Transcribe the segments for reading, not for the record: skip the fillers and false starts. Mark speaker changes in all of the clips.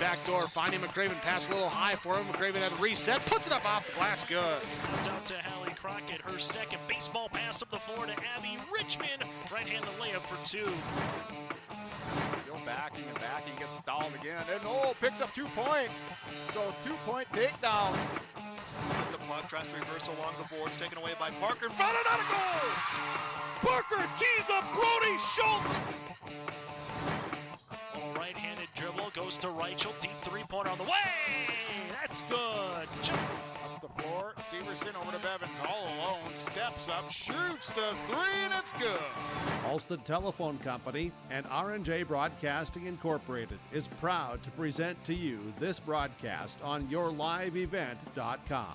Speaker 1: back door, finding McCraven, pass a little high for him. McCraven had reset, puts it up off the glass, good.
Speaker 2: Out to Hallie Crockett, her second baseball pass up the floor to Abby Richmond. Right-handed layup for two.
Speaker 3: Go backing and backing, gets stalled again, and picks up 2 points. So 2-point takedown.
Speaker 4: The puck tries to reverse along the boards, taken away by Parker. In front, another goal! Parker tees up Brody Schultz.
Speaker 2: Little right-handed dribble goes to Reichel. Deep three-pointer on the way. That's good.
Speaker 3: Up the floor, Severson over to Bevins, all alone, steps up, shoots the three, and it's good.
Speaker 5: Ulster Telephone Company and R&J Broadcasting Incorporated is proud to present to you this broadcast on yourliveevent.com.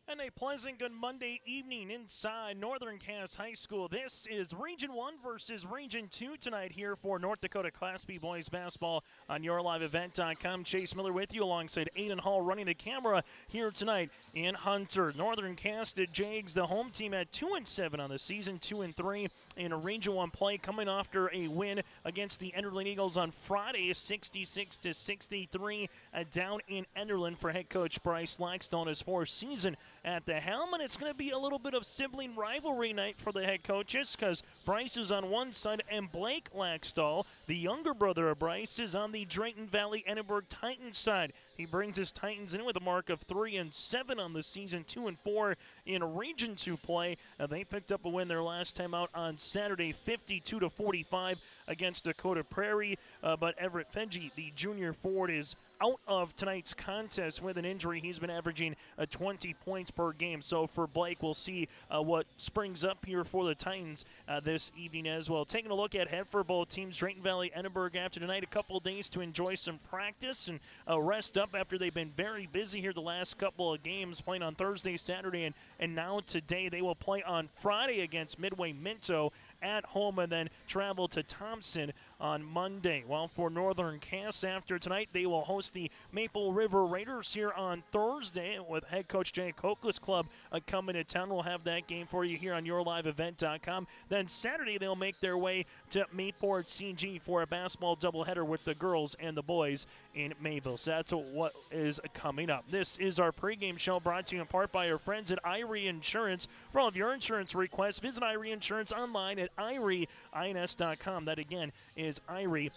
Speaker 2: And a pleasant good Monday evening inside Northern Cass High School. This is Region 1 versus Region 2 tonight here for North Dakota Class B boys basketball on yourliveevent.com. Chase Miller with you alongside Aiden Hall running the camera here tonight in Hunter. Northern Cass, the Jags, the home team at 2-7 on the season, 2-3 in a Region 1 play, coming after a win against the Enderlin Eagles on Friday, 66-63 down in Enderlin for head coach Bryce Laxton, his fourth season at the helm. And it's going to be a little bit of sibling rivalry night for the head coaches, because Bryce is on one side and Blake Laxton, the younger brother of Bryce, is on the Drayton Valley-Edinburg Titans side. He brings his Titans in with a mark of 3-7 on the season, 2-4 in Region 2 play. They picked up a win their last time out on Saturday, 52-45 against Dakota Prairie. But Everett Fenji, the junior forward, is out of tonight's contest with an injury. He's been averaging 20 points per game. So for Blake, we'll see what springs up here for the Titans this evening as well. Taking a look ahead for both teams, Drayton Valley-Edinburg after tonight, a couple of days to enjoy some practice and rest up after they've been very busy here the last couple of games, playing on Thursday, Saturday, and now today. They will play on Friday against Midway Minto at home and then travel to Thompson on Monday. While for Northern Cass after tonight, they will host the Maple River Raiders here on Thursday with head coach Jay Coakless Club coming to town. We'll have that game for you here on yourliveevent.com. Then Saturday, they'll make their way to Mayport CG for a basketball doubleheader with the girls and the boys in Mayville. So that's what is coming up. This is our pregame show brought to you in part by our friends at Irie Insurance. For all of your insurance requests, visit Irie Insurance online at IrieINS.com. That again is IrieINS.com.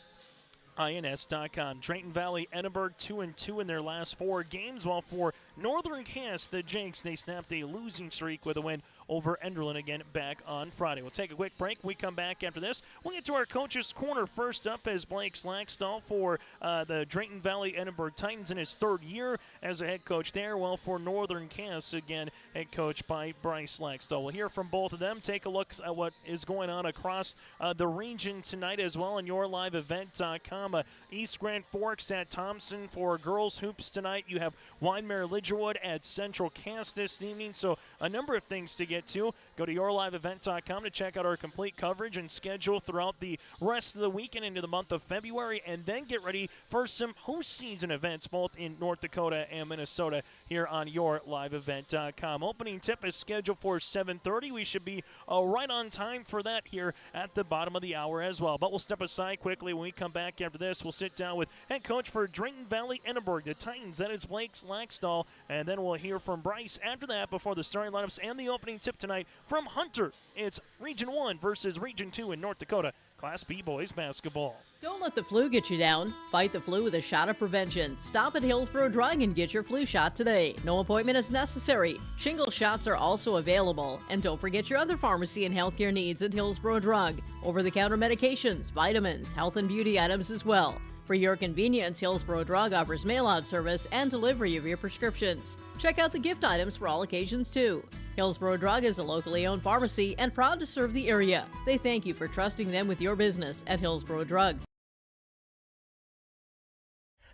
Speaker 2: Drayton Valley-Edinburg 2-2 in their last 4 games, while for Northern Cass, the Jakes, they snapped a losing streak with a win over Enderlin again back on Friday. We'll take a quick break. We come back after this. We'll get to our Coach's Corner. First up is Blake Slackstall for the Drayton Valley-Edinburg Titans in his 3rd year as a head coach there. Well, for Northern Cass, again, head coach by Bryce Slackstall. We'll hear from both of them. Take a look at what is going on across the region tonight as well on yourliveevent.com. East Grand Forks at Thompson for girls hoops tonight. You have Winemere Lidgerwood at Central Cass this evening. So a number of things to get to. Go to yourliveevent.com to check out our complete coverage and schedule throughout the rest of the weekend into the month of February, and then get ready for some postseason events both in North Dakota and Minnesota here on yourliveevent.com. Opening tip is scheduled for 7:30. We should be right on time for that here at the bottom of the hour as well. But we'll step aside quickly. When we come back after this, we'll sit down with head coach for Drayton Valley-Edinburg, the Titans. That is Blake Slackstall, and then we'll hear from Bryce after that before the starting lineups and the opening tip tonight from Hunter. It's Region 1 versus Region 2 in North Dakota Class B boys basketball.
Speaker 6: Don't let the flu get you down. Fight the flu with a shot of prevention. Stop at Hillsborough Drug and get your flu shot today. No appointment is necessary. Shingle shots are also available. And don't forget your other pharmacy and healthcare needs at Hillsborough Drug. Over-the-counter medications, vitamins, health and beauty items as well. For your convenience, Hillsborough Drug offers mail-out service and delivery of your prescriptions. Check out the gift items for all occasions, too. Hillsborough Drug is a locally owned pharmacy and proud to serve the area. They thank you for trusting them with your business at Hillsborough Drug.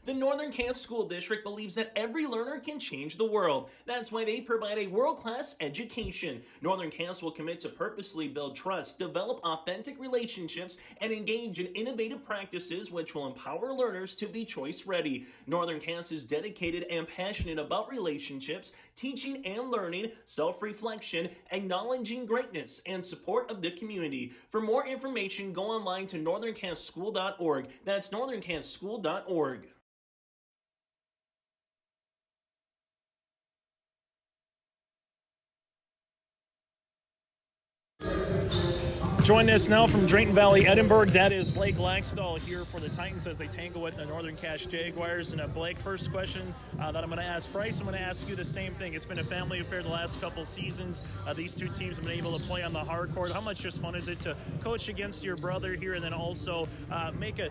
Speaker 2: The Northern Kansas School District believes that every learner can change the world. That's why they provide a world-class education. Northern Kansas will commit to purposely build trust, develop authentic relationships, and engage in innovative practices which will empower learners to be choice-ready. Northern Kansas is dedicated and passionate about relationships, teaching and learning, self-reflection, acknowledging greatness, and support of the community. For more information, go online to northernkansasschool.org. That's northernkansasschool.org. Join us now from Drayton, Valley-Edinburg. That is Blake Laxdal here for the Titans as they tangle with the Northern Cache Jaguars. And Blake, first question that I'm going to ask Bryce, I'm going to ask you the same thing. It's been a family affair the last couple seasons. These two teams have been able to play on the hard court. How much just fun is it to coach against your brother here and then also make a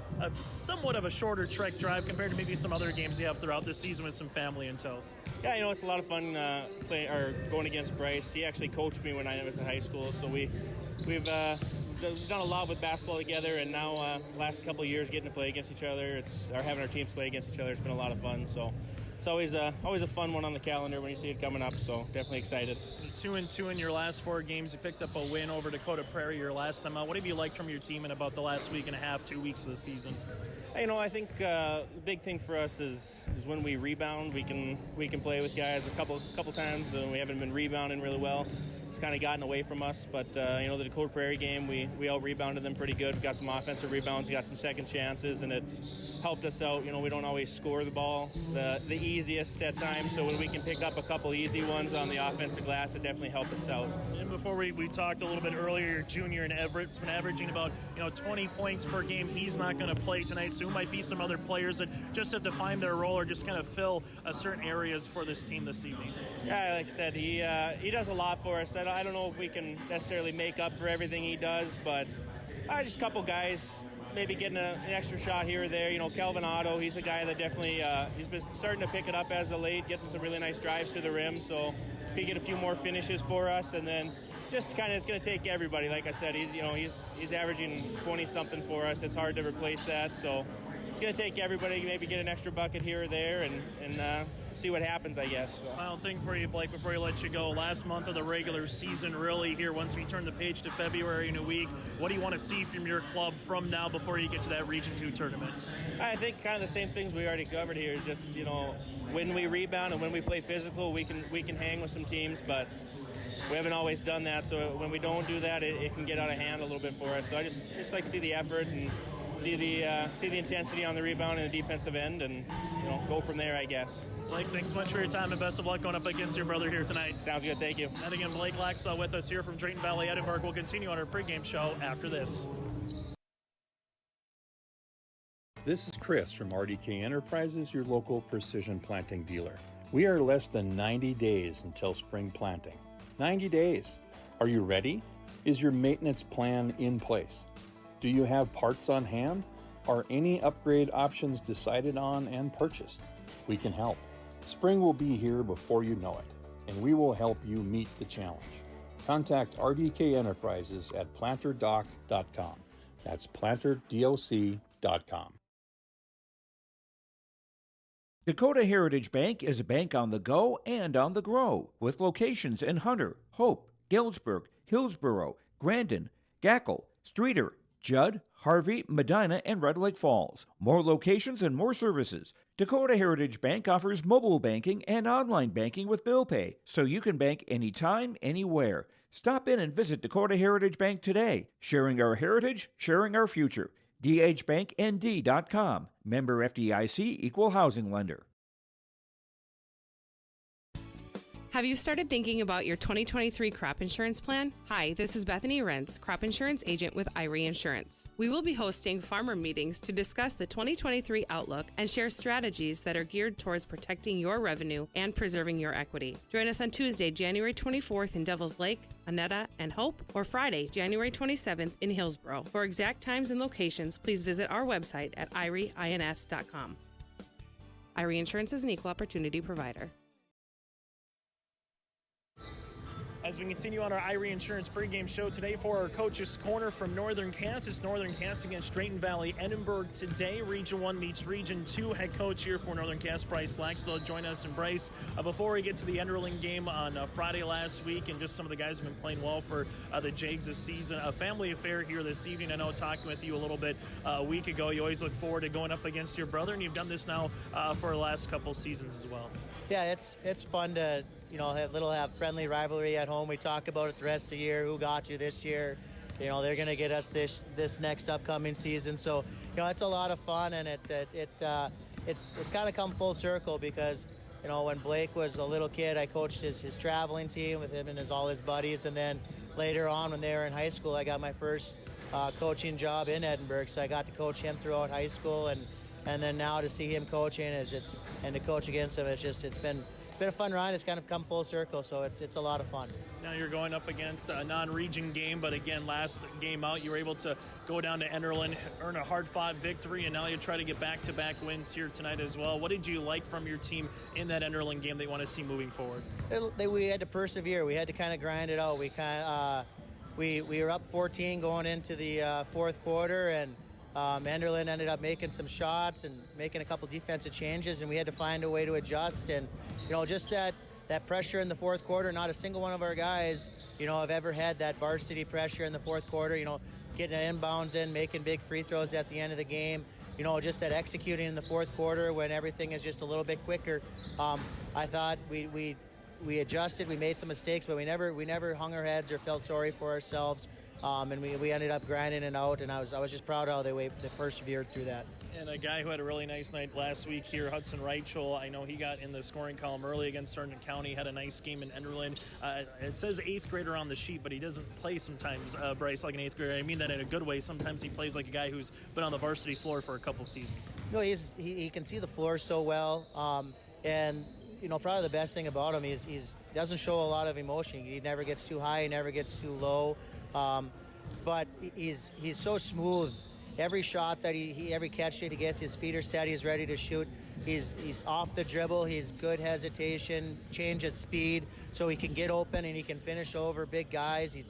Speaker 2: somewhat of a shorter trek drive compared to maybe some other games you have throughout the season with some family in tow?
Speaker 7: Yeah, it's a lot of fun going against Bryce. He actually coached me when I was in high school, so we've done a lot with basketball together, and now last couple of years getting to play against each other, having our teams play against each other, it's been a lot of fun. So it's always a fun one on the calendar when you see it coming up. So definitely excited.
Speaker 2: 2-2 in your last 4 games. You picked up a win over Dakota Prairie your last time out. What have you liked from your team in about the last week and a half, 2 weeks of the season?
Speaker 7: I think the big thing for us is when we rebound, we can play with guys a couple times, and we haven't been rebounding really well. It's kind of gotten away from us, but the Dakota Prairie game, we out-rebounded them pretty good. We got some offensive rebounds, got some second chances, and it helped us out. We don't always score the ball the easiest at times, so when we can pick up a couple easy ones on the offensive glass, it definitely helped us out.
Speaker 2: And before we talked a little bit earlier, your junior in Everett's been averaging about 20 points per game. He's not going to play tonight, so who might be some other players that just have to find their role or just kind of fill certain areas for this team this evening?
Speaker 7: Yeah, like I said, he does a lot for us. I don't know if we can necessarily make up for everything he does, but just a couple guys maybe getting an extra shot here or there. Kelvin Otto, he's a guy that definitely he's been starting to pick it up as of late, getting some really nice drives to the rim. So if he get a few more finishes for us, and then just kind of it's going to take everybody. Like I said, he's averaging 20-something for us. It's hard to replace that. So it's going to take everybody, maybe get an extra bucket here or there and see what happens, I guess. So.
Speaker 2: Final thing for you, Blake, before you let you go. Last month of the regular season, really here, once we turn the page to February in a week, what do you want to see from your club from now before you get to that Region 2 tournament?
Speaker 7: I think kind of the same things we already covered here. Just, when we rebound and when we play physical, we can hang with some teams, but we haven't always done that. So when we don't do that, it can get out of hand a little bit for us. So I just like to see the effort and see the intensity on the rebound and the defensive end, and go from there, I guess.
Speaker 2: Blake, thanks so much for your time and best of luck going up against your brother here tonight.
Speaker 7: Sounds good, thank you.
Speaker 2: And again, Blake Laxdal with us here from Drayton, Valley-Edinburg. We'll continue on our pregame show after this.
Speaker 8: This is Chris from RDK Enterprises, your local precision planting dealer. We are less than 90 days until spring planting. 90 days. Are you ready? Is your maintenance plan in place? Do you have parts on hand? Are any upgrade options decided on and purchased? We can help. Spring will be here before you know it, and we will help you meet the challenge. Contact RDK Enterprises at planterdoc.com. That's planterdoc.com.
Speaker 9: Dakota Heritage Bank is a bank on the go and on the grow, with locations in Hunter, Hope, Galesburg, Hillsborough, Grandin, Gackle, Streeter, Judd, Harvey, Medina, and Red Lake Falls. More locations and more services. Dakota Heritage Bank offers mobile banking and online banking with bill pay, so you can bank anytime, anywhere. Stop in and visit Dakota Heritage Bank today. Sharing our heritage, sharing our future. dhbanknd.com. Member FDIC, Equal Housing Lender.
Speaker 10: Have you started thinking about your 2023 crop insurance plan? Hi, this is Bethany Rentz, crop insurance agent with Irie Insurance. We will be hosting farmer meetings to discuss the 2023 outlook and share strategies that are geared towards protecting your revenue and preserving your equity. Join us on Tuesday, January 24th in Devils Lake, Annetta, and Hope, or Friday, January 27th in Hillsborough. For exact times and locations, please visit our website at irieins.com. Irie Insurance is an equal opportunity provider.
Speaker 2: As we continue on our Irie Insurance pregame show today for our Coach's Corner from Northern Cass. It's Northern Cass against Drayton Valley-Edinburg today. Region 1 meets Region 2. Head coach here for Northern Cass, Bryce Laxdell, join us. And Bryce, before we get to the Enderlin game on Friday last week, and just some of the guys have been playing well for the Jags this season, a family affair here this evening. I know talking with you a little bit a week ago, you always look forward to going up against your brother, and you've done this now for the last couple seasons as well.
Speaker 11: Yeah, it's fun to have friendly rivalry at home. We talk about it the rest of the year. Who got you this year? They're going to get us this next upcoming season. So it's a lot of fun, and it's kind of come full circle because when Blake was a little kid, I coached his traveling team with him and all his buddies, and then later on when they were in high school, I got my first coaching job in Edinburg. So I got to coach him throughout high school, and then now to see him coaching and to coach against him, it's been a fun ride. It's kind of come full circle, so it's a lot of fun.
Speaker 2: Now you're going up against a non-region game, but again, last game out, you were able to go down to Enderlin, earn a hard-fought victory, and now you try to get back-to-back wins here tonight as well. What did you like from your team in that Enderlin game that you want to see moving forward?
Speaker 11: We had to persevere. We had to kind of grind it out. We were up 14 going into the fourth quarter, and Enderlin ended up making some shots and making a couple defensive changes, and we had to find a way to adjust. And just that pressure in the fourth quarter, not a single one of our guys have ever had that varsity pressure in the fourth quarter, getting an inbounds in, making big free throws at the end of the game, just that executing in the fourth quarter when everything is just a little bit quicker. I thought we adjusted, we made some mistakes, but we never hung our heads or felt sorry for ourselves. And we ended up grinding it out, and I was just proud of how they persevered through that.
Speaker 2: And a guy who had a really nice night last week here, Hudson Reichel, I know he got in the scoring column early against Sargent County, had a nice game in Enderlin. It says 8th grader on the sheet, but he doesn't play sometimes, Bryce, like an 8th grader. I mean that in a good way. Sometimes he plays like a guy who's been on the varsity floor for a couple seasons.
Speaker 11: No, he can see the floor so well, and probably the best thing about him is he doesn't show a lot of emotion. He never gets too high, he never gets too low. But he's so smooth. Every shot that every catch that he gets, his feet are set, he's ready to shoot. He's off the dribble, he's good hesitation, change at speed, so he can get open and he can finish over big guys. He's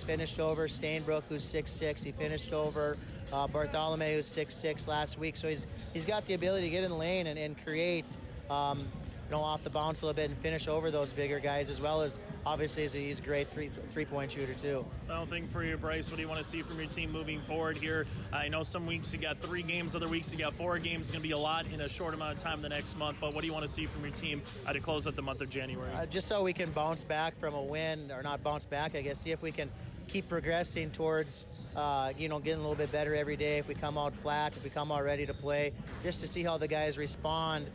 Speaker 11: finished over Stainbrook, who's 6'6". He finished over Bartholomew, who's 6'6" last week. So he's got the ability to get in the lane and create off the bounce a little bit and finish over those bigger guys, as well as obviously he's a great three-point shooter too.
Speaker 2: Final thing for you, Bryce, what do you want to see from your team moving forward here? I know some weeks you got 3 games, other weeks you got 4 games. It's going to be a lot in a short amount of time the next month, but what do you want to see from your team to close out the month of January?
Speaker 11: Just so we can bounce back from a win, or not bounce back, I guess, see if we can keep progressing towards getting a little bit better every day. If we come out flat, if we come out ready to play, just to see how the guys respond,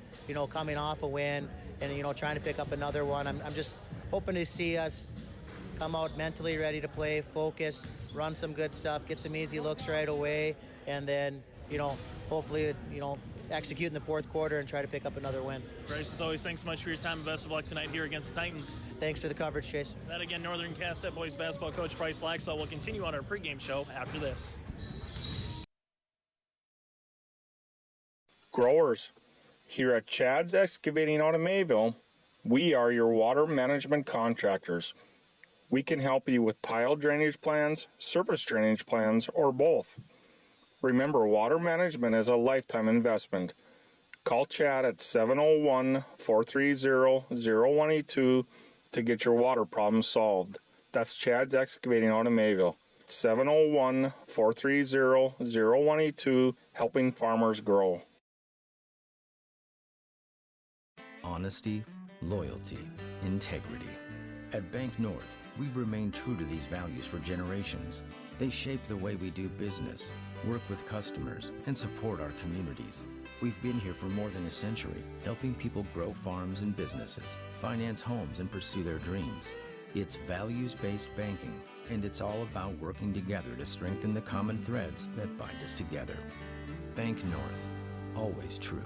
Speaker 11: coming off a win and, trying to pick up another one. I'm just hoping to see us come out mentally ready to play, focused, run some good stuff, get some easy looks right away, and then, hopefully, execute in the fourth quarter and try to pick up another win.
Speaker 2: Bryce, as always, thanks so much for your time and best of luck tonight here against the Titans.
Speaker 11: Thanks for the coverage, Chase.
Speaker 2: That again, Northern Cass boys basketball coach Bryce Laxdell will continue on our pregame show after this.
Speaker 12: Growers, here at Chad's Excavating out of Mayville, we are your water management contractors. We can help you with tile drainage plans, surface drainage plans, or both. Remember, water management is a lifetime investment. Call Chad at 701-430-0182 to get your water problem solved. That's Chad's Excavating out of Mayville. 701-430-0182, helping farmers grow.
Speaker 13: Honesty, loyalty, integrity. At Bank North, we've remained true to these values for generations. They shape the way we do business, work with customers, and support our communities. We've been here for more than a century, helping people grow farms and businesses, finance homes, and pursue their dreams. It's values-based banking, and it's all about working together to strengthen the common threads that bind us together. Bank North, always true.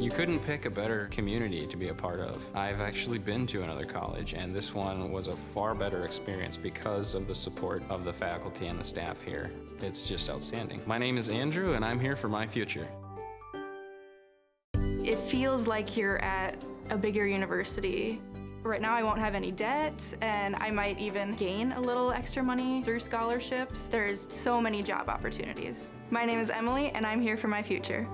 Speaker 14: You couldn't pick a better community to be a part of. I've actually been to another college, and this one was a far better experience because of the support of the faculty and the staff here. It's just outstanding. My name is Andrew, and I'm here for my future.
Speaker 15: It feels like you're at a bigger university. Right now I won't have any debt, and I might even gain a little extra money through scholarships. There's so many job opportunities. My name is Emily, and I'm here for my future.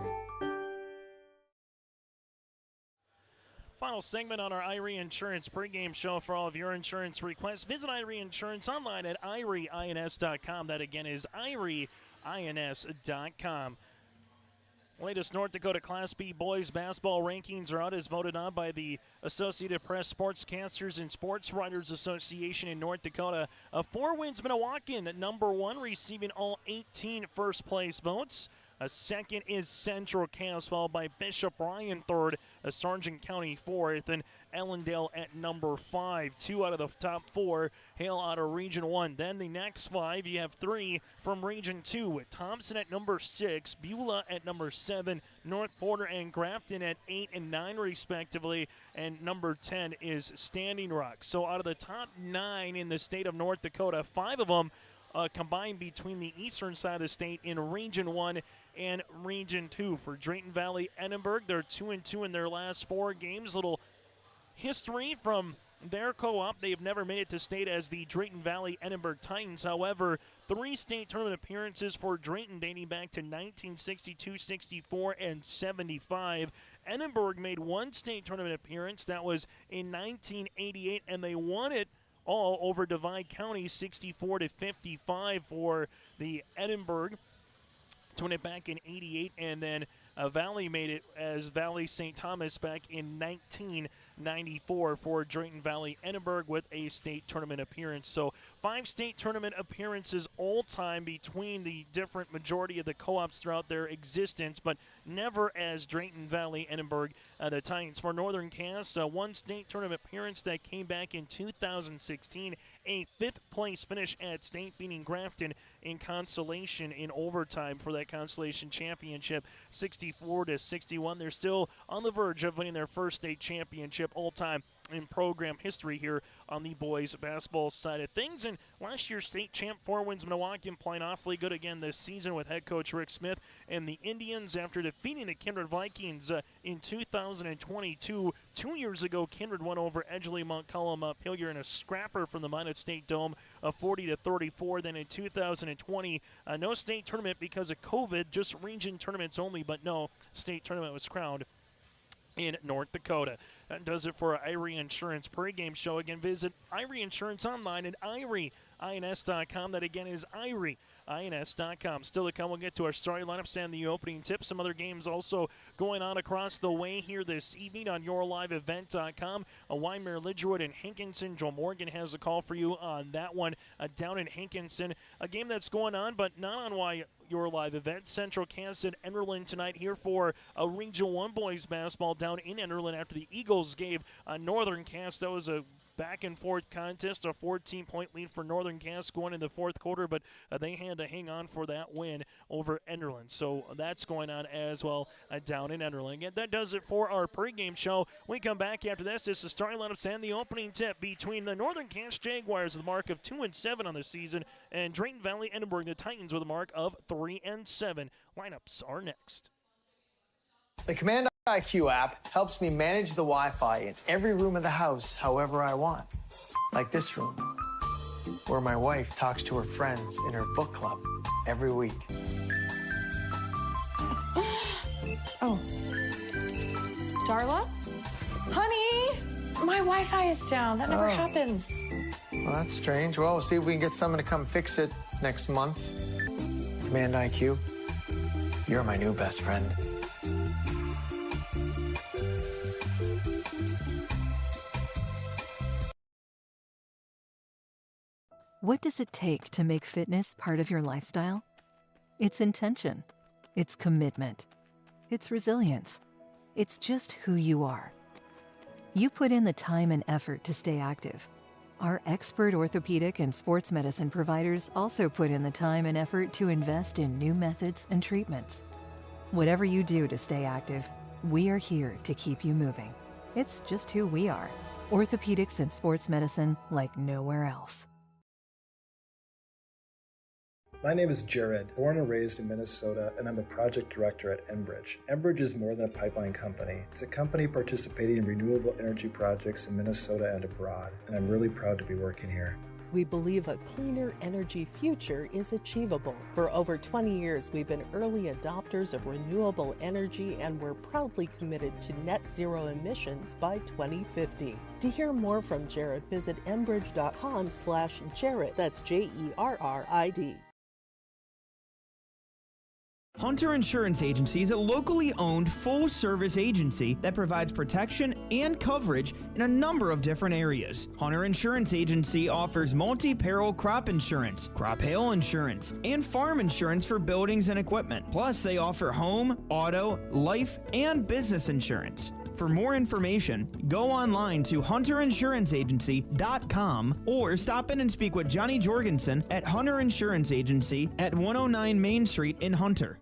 Speaker 2: Final segment on our Irie Insurance pregame show. For all of your insurance requests, visit Irie Insurance online at irieins.com. That again is irieins.com. Latest North Dakota Class B boys basketball rankings are out as voted on by the Associated Press Sportscasters and Sports Writers Association in North Dakota. 4 wins Minnewacan at number 1, receiving all 18 first place votes. Second is Central Cass, followed by Bishop Ryan third, Sargent County fourth, and Ellendale at number 5. 2 out of the top 4 hail out of Region 1. Then the next 5, you have 3 from Region 2, with Thompson at number 6, Beulah at number 7, North Porter and Grafton at 8 and 9 respectively, and number 10 is Standing Rock. So out of the top 9 in the state of North Dakota, 5 of them combined between the eastern side of the state in Region 1 and Region 2. For Drayton Valley-Edinburg, they're 2-2 in their last 4 games. Little history from their co-op. They've never made it to state as the Drayton Valley-Edinburg Titans. However, 3 state tournament appearances for Drayton dating back to 1962, 64, and 75. Edinburg made 1 state tournament appearance. That was in 1988, and they won it all over Divide County, 64-55 for the Edinburg. To win it back in 88, and then Valley made it as Valley St. Thomas back in 1994 for Drayton Valley-Edinburg with a state tournament appearance. So 5 state tournament appearances all time between the different majority of the co-ops throughout their existence, but never as Drayton Valley-Edinburg. The Titans for Northern Cass, 1 state tournament appearance that came back in 2016, a 5th place finish at state, beating Grafton in consolation in overtime for that consolation championship, 64-61. They're still on the verge of winning their first state championship all time in program history here on the boys basketball side of things. And last year's state champ 4 wins Minnewacan, playing awfully good again this season with head coach Rick Smith and the Indians after defeating the Kindred Vikings in 2022. 2 years ago, Kindred won over Edgeley Montcalm Hillier in a scrapper from the Minot State Dome of 40-34. Then in 2020, no state tournament because of COVID, just region tournaments only, but no state tournament was crowned in North Dakota. That does it for our Irie Insurance pregame show. Again, visit Irie Insurance online at irieins.com. That again is irieins.com. Still to come, we'll get to our starting lineups and the opening tips. Some other games also going on across the way here this evening on yourliveevent.com. Weimar, Lidgerwood, and Hankinson. Joe Morgan has a call for you on that one down in Hankinson. A game that's going on, but not on your live event. Central Cass and Enderlin tonight here for a Region 1 boys basketball down in Enderlin after the Eagles gave Northern Cass. That was a back-and-forth contest, a 14-point lead for Northern Cass going in the fourth quarter, but they had to hang on for that win over Enderlin. So that's going on as well down in Enderlin. And that does it for our pregame show. We come back after this. It's the starting lineups and the opening tip between the Northern Cass Jaguars with a mark of 2-7 on the season and Drayton Valley-Edinburg, the Titans, with a mark of 3-7. Lineups are next.
Speaker 16: The Command IQ app helps me manage the Wi-Fi in every room of the house however I want. Like this room, where my wife talks to her friends in her book club every week.
Speaker 17: Oh. Darla? Honey, my Wi-Fi is down. That never happens.
Speaker 16: Well, that's strange. Well, we'll see if we can get someone to come fix it next month. Command IQ, you're my new best friend.
Speaker 18: What does it take to make fitness part of your lifestyle? It's intention. It's commitment. It's resilience. It's just who you are. You put in the time and effort to stay active. Our expert orthopedic and sports medicine providers also put in the time and effort to invest in new methods and treatments. Whatever you do to stay active, we are here to keep you moving. It's just who we are. Orthopedics and sports medicine like nowhere else.
Speaker 19: My name is Jared, born and raised in Minnesota, and I'm a project director at Enbridge. Enbridge is more than a pipeline company. It's a company participating in renewable energy projects in Minnesota and abroad, and I'm really proud to be working here.
Speaker 20: We believe a cleaner energy future is achievable. For over 20 years, we've been early adopters of renewable energy, and we're proudly committed to net zero emissions by 2050. To hear more from Jared, visit enbridge.com/Jared. That's JERRID.
Speaker 21: Hunter Insurance Agency is a locally owned full-service agency that provides protection and coverage in a number of different areas. Hunter Insurance Agency offers multi-peril crop insurance, crop hail insurance, and farm insurance for buildings and equipment. Plus, they offer home, auto, life, and business insurance. For more information, go online to hunterinsuranceagency.com or stop in and speak with Johnny Jorgensen at Hunter Insurance Agency at 109 Main Street in Hunter.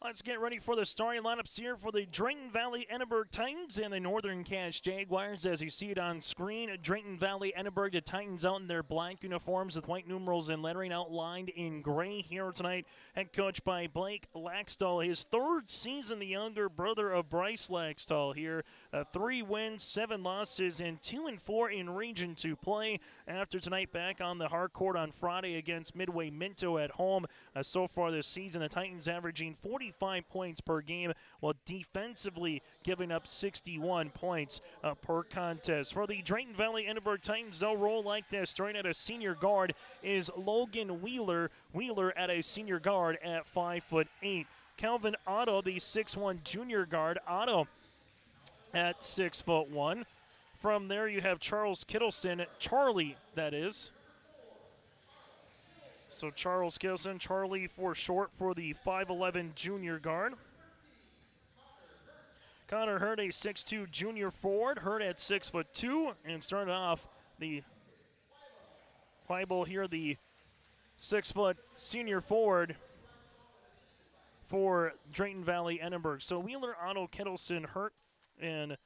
Speaker 2: Let's get ready for the starting lineups here for the Drayton Valley-Edinburg Titans and the Northern Cache Jaguars. As you see it on screen, Drayton Valley-Edinburg, the Titans out in their black uniforms with white numerals and lettering outlined in gray here tonight. Head coach by Blake Laxdal, his third season, the younger brother of Bryce Laxdal here. 3 wins, 7 losses, and 2-4 in Region 2 play. After tonight, back on the hard court on Friday against Midway Minto at home. So far this season, the Titans averaging 45 points per game, while defensively giving up 61 points per contest. For the Drayton Valley-Edinburg Titans, they'll roll like this. Starting at a senior guard is Logan Wheeler. Wheeler at a senior guard at 5'8". Calvin Otto, the 6'1 junior guard. Otto at 6'1". From there, you have Charles Kittleson, Charlie, that is. So Charles Kittleson, Charlie for short, for the 5'11 junior guard. Connor Hurd, a 6'2 junior forward. Hurd at 6'2", and started off the Bible here, the 6' senior forward for Drayton Valley-Edinburg. So Wheeler, Otto, Kittleson, Hurt, and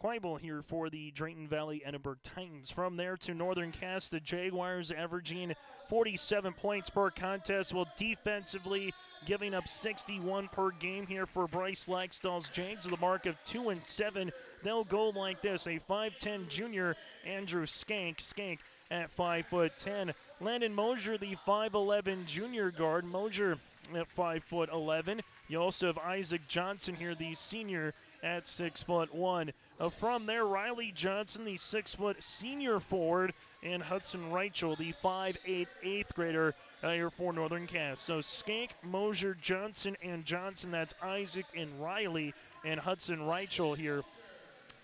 Speaker 2: Quibel here for the Drayton Valley-Edinburg Titans. From there to Northern Cass, the Jaguars averaging 47 points per contest, while defensively giving up 61 per game here for Bryce Laxdal's Jags with a mark of 2-7. They'll go like this. A 5'10 junior, Andrew Skank at 5'10. Landon Mosier, the 5'11 junior guard. Mosier at 5'11. You also have Isaac Johnson here, the senior, at 6'1". From there, Riley Johnson, the 6' senior forward, and Hudson Reichel, the 5'8 eighth grader here for Northern Cass. So Skank, Mosier, Johnson, and Johnson. That's Isaac and Riley, and Hudson Reichel here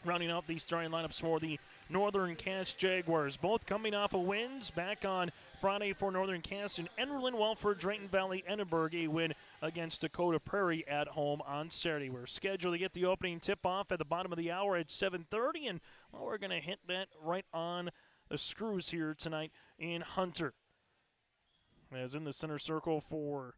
Speaker 2: rounding out the starting lineups for the Northern Cass Jaguars. Both coming off of wins back on Friday for Northern Cass and Enderlin, while for Drayton Valley-Edinburg, a win against Dakota Prairie at home on Saturday. We're scheduled to get the opening tip-off at the bottom of the hour at 7:30, and well, we're going to hit that right on the screws here tonight in Hunter. As in the center circle for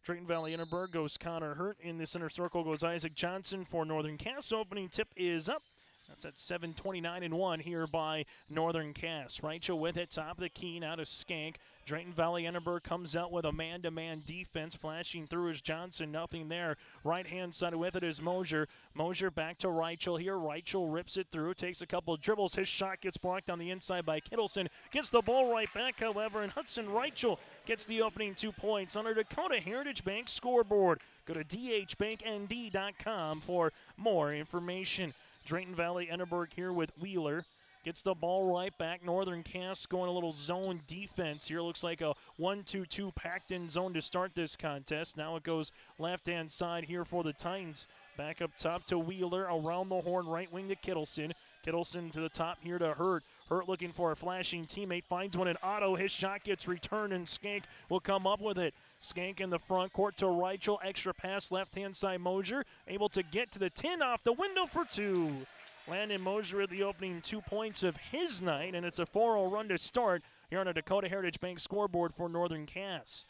Speaker 2: Drayton Valley-Edinburg goes Connor Hurt. In the center circle goes Isaac Johnson for Northern Cass. Opening tip is up. That's at 7:29-1 here by Northern Cass. Reichel with it, top of the key, now to Skank. Drayton Valley-Edinburg comes out with a man-to-man defense. Flashing through is Johnson, nothing there. Right-hand side with it is Mosier. Mosier back to Reichel here. Reichel rips it through, takes a couple of dribbles. His shot gets blocked on the inside by Kittleson. Gets the ball right back, however, and Hudson Reichel gets the opening 2 points on our Dakota Heritage Bank scoreboard. Go to dhbanknd.com for more information. Drayton Valley-Edinburg here with Wheeler. Gets the ball right back. Northern Cass going a little zone defense here. Looks like a 1-2-2 packed-in zone to start this contest. Now it goes left-hand side here for the Titans. Back up top to Wheeler. Around the horn, right wing to Kittleson. Kittleson to the top here to Hurt. Hurt looking for a flashing teammate. Finds one in Otto. His shot gets returned, and Skank will come up with it. Skank in the front court to Reichel. Extra pass left-hand side. Mosier able to get to the 10 off the window for 2. Landon Mosier at the opening 2 points of his night, and it's a 4-0 run to start here on a Dakota Heritage Bank scoreboard for Northern Cass.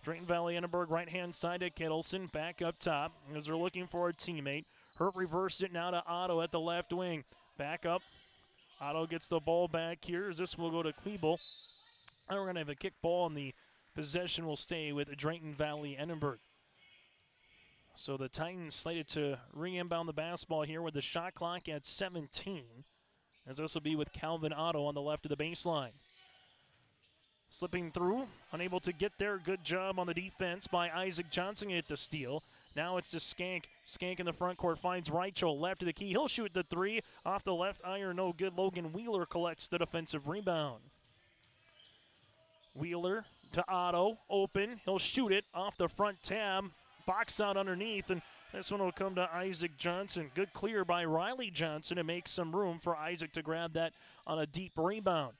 Speaker 2: Drayton Valley-Edinburg right-hand side to Kittleson. Back up top as they're looking for a teammate. Hurt reversed it now to Otto at the left wing. Back up. Otto gets the ball back here as this will go to Quibel. And we're going to have a kick ball, and the possession will stay with Drayton Valley-Edinburg. So the Titans slated to re-inbound the basketball here with the shot clock at 17, as this will be with Calvin Otto on the left of the baseline. Slipping through, unable to get there. Good job on the defense by Isaac Johnson at the steal. Now it's to Skank. Skank in the front court finds Reichel left of the key. He'll shoot the three. Off the left iron, no good. Logan Wheeler collects the defensive rebound. Wheeler to Otto, open. He'll shoot it off the front tab. Box out underneath, and this one will come to Isaac Johnson. Good clear by Riley Johnson to make some room for Isaac to grab that on a deep rebound.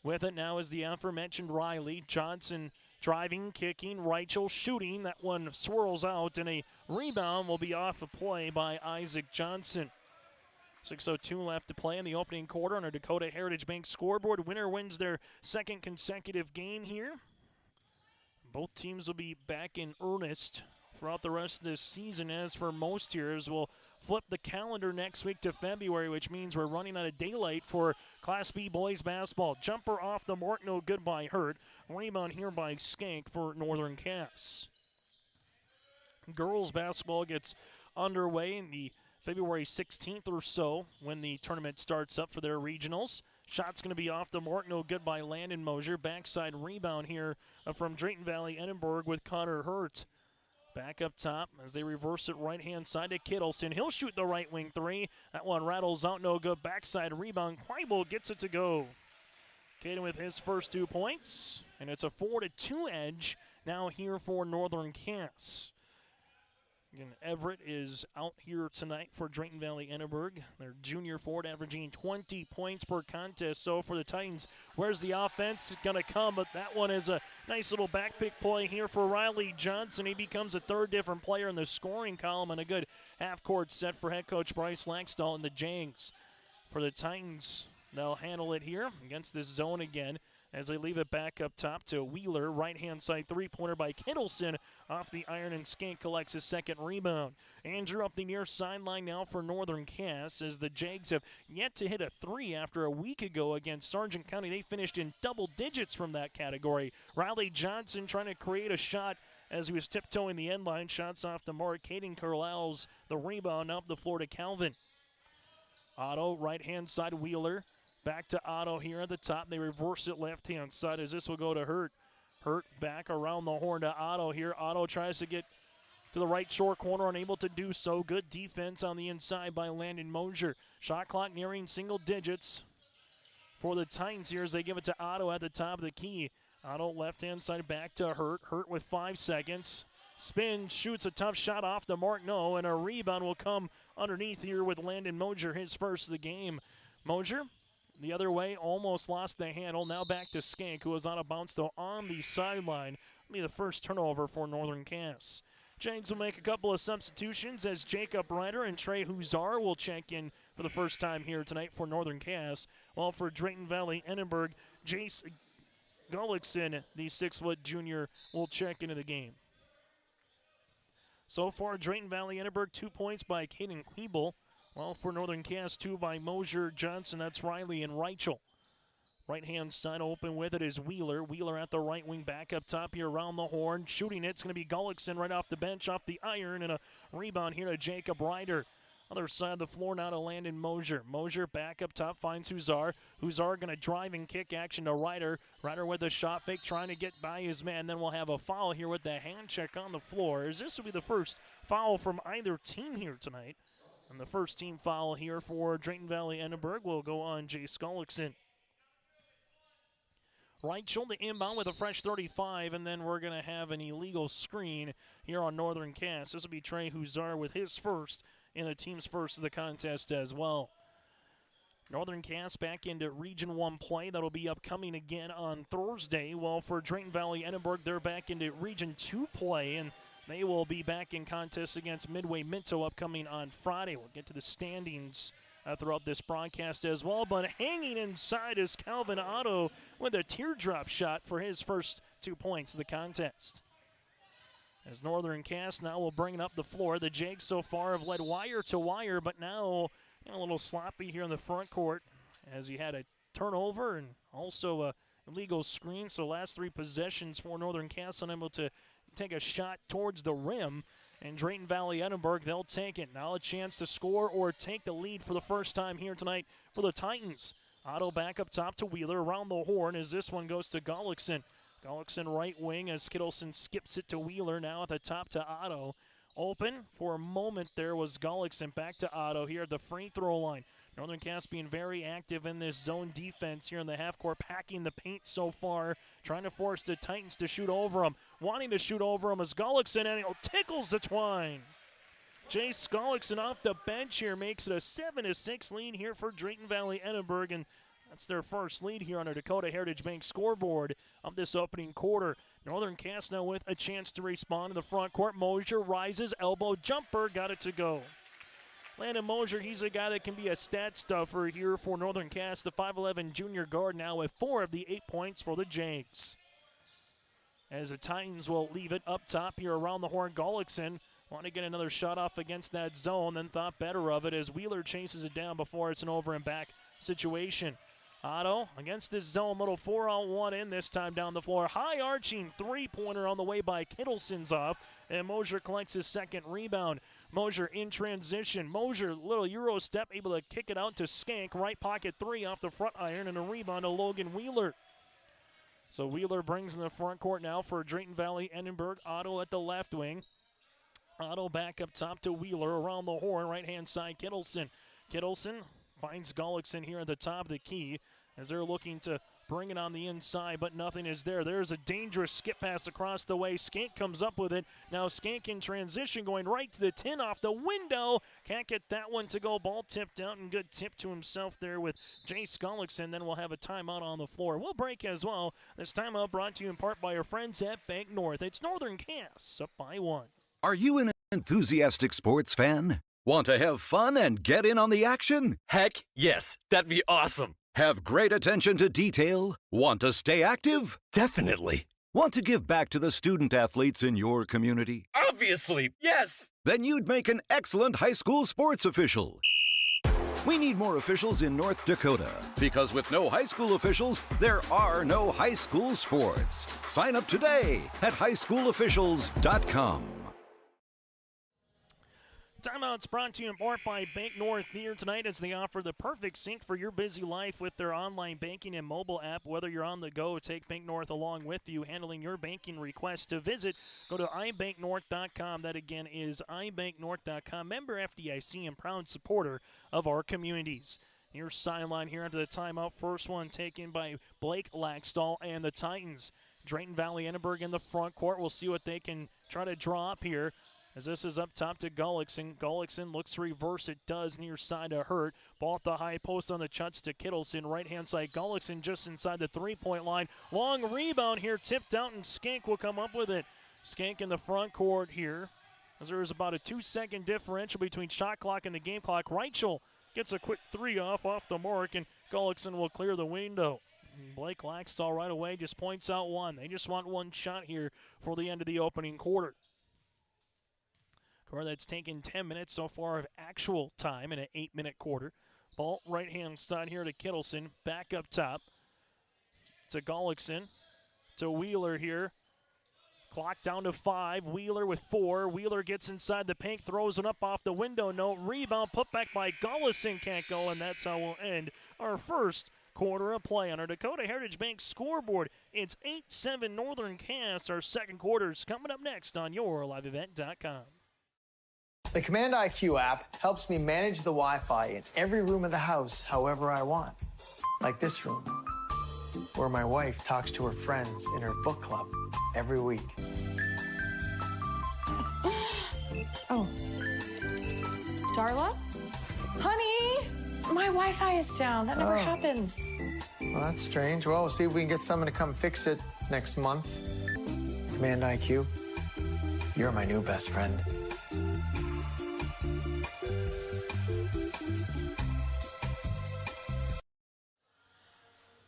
Speaker 2: With it now is the aforementioned Riley. Johnson driving, kicking, Reichel shooting. That one swirls out, and a rebound will be off a play by Isaac Johnson. 6:02 left to play in the opening quarter on our Dakota Heritage Bank scoreboard. Winner wins their second consecutive game here. Both teams will be back in earnest throughout the rest of this season. As for most years, we'll flip the calendar next week to February, which means we're running out of daylight for Class B boys basketball. Jumper off the mark, no good by Hurt. Rebound here by Skank for Northern Cass. Girls basketball gets underway in the February 16th or so when the tournament starts up for their regionals. Shot's going to be off the mark, no good by Landon Mosier. Backside rebound here from Drayton Valley-Edinburg with Connor Hurt. Back up top as they reverse it right-hand side to Kittleson. He'll shoot the right wing three. That one rattles out, no good. Backside rebound. Quibel gets it to go. Caden with his first 2 points. And it's a 4-2 edge now here for Northern Cass. Again, Everett is out here tonight for Drayton Valley-Edinburg. Their junior forward averaging 20 points per contest. So for the Titans, where's the offense going to come? But that one is a nice little back pick play here for Riley Johnson. He becomes a third different player in the scoring column, and a good half-court set for head coach Bryce Laxdal and the Jags. For the Titans, they'll handle it here against this zone again, as they leave it back up top to Wheeler. Right-hand side three-pointer by Kittleson off the iron, and Skank collects his second rebound. Andrew up the near sideline now for Northern Cass, as the Jags have yet to hit a three after a week ago against Sargent County. They finished in double digits from that category. Riley Johnson trying to create a shot as he was tiptoeing the end line. Shots off the mark. Caden Carlisle's the rebound up the floor to Calvin. Otto, right-hand side, Wheeler. Back to Otto here at the top. They reverse it left-hand side as this will go to Hurt. Hurt back around the horn to Otto here. Otto tries to get to the right short corner, unable to do so. Good defense on the inside by Landon Mosier. Shot clock nearing single digits for the Titans here as they give it to Otto at the top of the key. Otto left-hand side back to Hurt. Hurt with 5 seconds. Spin, shoots a tough shot off the mark, no, and a rebound will come underneath here with Landon Mosier, his first of the game. Mosier the other way, almost lost the handle. Now back to Skank, who was out of bounds, though, on the sideline. It'll be the first turnover for Northern Cass. Jags will make a couple of substitutions as Jacob Ryder and Trey Huzar will check in for the first time here tonight for Northern Cass. While for Drayton Valley-Edinburg, Jace Gullickson, the 6-foot junior, will check into the game. So far, Drayton Valley-Edinburg, 2 points by Caden Quibel. Well, for Northern Cass, 2 by Mosier, Johnson, that's Riley, and Reichel. Right-hand side open with it is Wheeler. Wheeler at the right wing, back up top here around the horn. Shooting it's going to be Gullickson right off the bench, off the iron, and a rebound here to Jacob Ryder. Other side of the floor now to Landon Mosier. Mosier back up top, finds Huzar. Huzar going to drive and kick action to Ryder. Ryder with a shot fake, trying to get by his man. Then we'll have a foul here with the hand check on the floor, as this will be the first foul from either team here tonight. And the first team foul here for Drayton Valley-Edinburg will go on Jace Gullickson. Reichel to inbound with a fresh 35, and then we're going to have an illegal screen here on Northern Cass. This will be Trey Huzar with his first, and the team's first of the contest as well. Northern Cass back into Region 1 play. That'll be upcoming again on Thursday. While for Drayton Valley-Edinburg, they're back into Region 2 play, and they will be back in contest against Midway Minto upcoming on Friday. We'll get to the standings throughout this broadcast as well. But hanging inside is Calvin Otto with a teardrop shot for his first 2 points of the contest. As Northern Cass now will bring it up the floor. The Jags so far have led wire to wire, but now a little sloppy here in the front court as he had a turnover and also a illegal screen. So last 3 possessions for Northern Cass unable to take a shot towards the rim. And Drayton Valley-Edinburg, they'll take it. Now a chance to score or take the lead for the first time here tonight for the Titans. Otto back up top to Wheeler, around the horn as this one goes to Gullickson. Gullickson right wing as Kittleson skips it to Wheeler, now at the top to Otto. Open for a moment there was Gullickson, back to Otto here at the free throw line. Northern Cass being very active in this zone defense here in the half court, packing the paint so far, trying to force the Titans to shoot over them. Wanting to shoot over them is Gullickson, and it tickles the twine. Jace Gullickson off the bench here makes it a 7-6 lead here for Drayton Valley-Edinburg, and that's their first lead here on our Dakota Heritage Bank scoreboard of this opening quarter. Northern Cass now with a chance to respond in the front court. Mosier rises, elbow jumper, got it to go. Landon Mosier, he's a guy that can be a stat stuffer here for Northern Cass. The 5'11 junior guard now with 4 of the 8 points for the Jags. As the Titans will leave it up top here around the horn. Gullickson want to get another shot off against that zone, then thought better of it as Wheeler chases it down before it's an over and back situation. Otto against this zone, little 4-on-1 in this time down the floor. High arching three-pointer on the way by Kittelson's off, and Mosier collects his second rebound. Mosier in transition. Mosier, little Euro step, able to kick it out to Skank. Right pocket 3 off the front iron, and a rebound to Logan Wheeler. So Wheeler brings in the front court now for Drayton Valley-Edinburg. Otto at the left wing. Otto back up top to Wheeler around the horn, right-hand side Kittleson. Kittleson finds Gullickson here at the top of the key as they're looking to bring it on the inside, but nothing is there. There's a dangerous skip pass across the way. Skank comes up with it. Now Skank in transition, going right to the 10 off the window. Can't get that one to go. Ball tipped out, and good tip to himself there with Jace Gullickson. Then we'll have a timeout on the floor. We'll break as well. This timeout brought to you in part by our friends at Bank North. It's Northern Cass up by 1.
Speaker 1: Are you an enthusiastic sports fan? Want to have fun and get in on the action?
Speaker 22: Heck, yes. That'd be awesome.
Speaker 1: Have great attention to detail? Want to stay active?
Speaker 22: Definitely.
Speaker 1: Want to give back to the student athletes in your community?
Speaker 22: Obviously, yes.
Speaker 1: Then you'd make an excellent high school sports official. We need more officials in North Dakota, because with no high school officials, there are no high school sports. Sign up today at highschoolofficials.com.
Speaker 2: Timeouts brought to you in part by Bank North here tonight as they offer the perfect sync for your busy life with their online banking and mobile app. Whether you're on the go, take Bank North along with you, handling your banking requests. To visit, go to ibanknorth.com. That again is ibanknorth.com. Member FDIC and proud supporter of our communities. Here's sideline here after the timeout. First one taken by Blake Laxdal and the Titans. Drayton Valley-Edinburg in the front court. We'll see what they can try to draw up here. As this is up top to Gullickson. Gullickson looks to reverse. It does near side to Hurt. Ball at the high post on the Chuts to Kittleson. Right-hand side, Gullickson just inside the three-point line. Long rebound here, tipped out, and Skank will come up with it. Skank in the front court here. As there is about a 2-second differential between shot clock and the game clock. Reichel gets a quick 3 off the mark, and Gullickson will clear the window. And Blake Laxdal right away just points out one. They just want one shot here for the end of the opening quarter. Quarter that's taken 10 minutes so far of actual time in an 8-minute quarter. Ball right-hand side here to Kittleson. Back up top to Gullickson. To Wheeler here. Clock down to 5. Wheeler with 4. Wheeler gets inside the paint, throws it up off the window. No rebound. Put back by Gullickson. Can't go, and that's how we'll end our first quarter of play on our Dakota Heritage Bank scoreboard. It's 8-7 Northern Cass. Our second quarter is coming up next on YourLiveEvent.com.
Speaker 16: The Command IQ app helps me manage the Wi-Fi in every room of the house however I want. Like this room, where my wife talks to her friends in her book club every week.
Speaker 17: Oh. Darla? Honey! My Wi-Fi is down. That never happens.
Speaker 16: Well, that's strange. Well, we'll see if we can get someone to come fix it next month. Command IQ, you're my new best friend.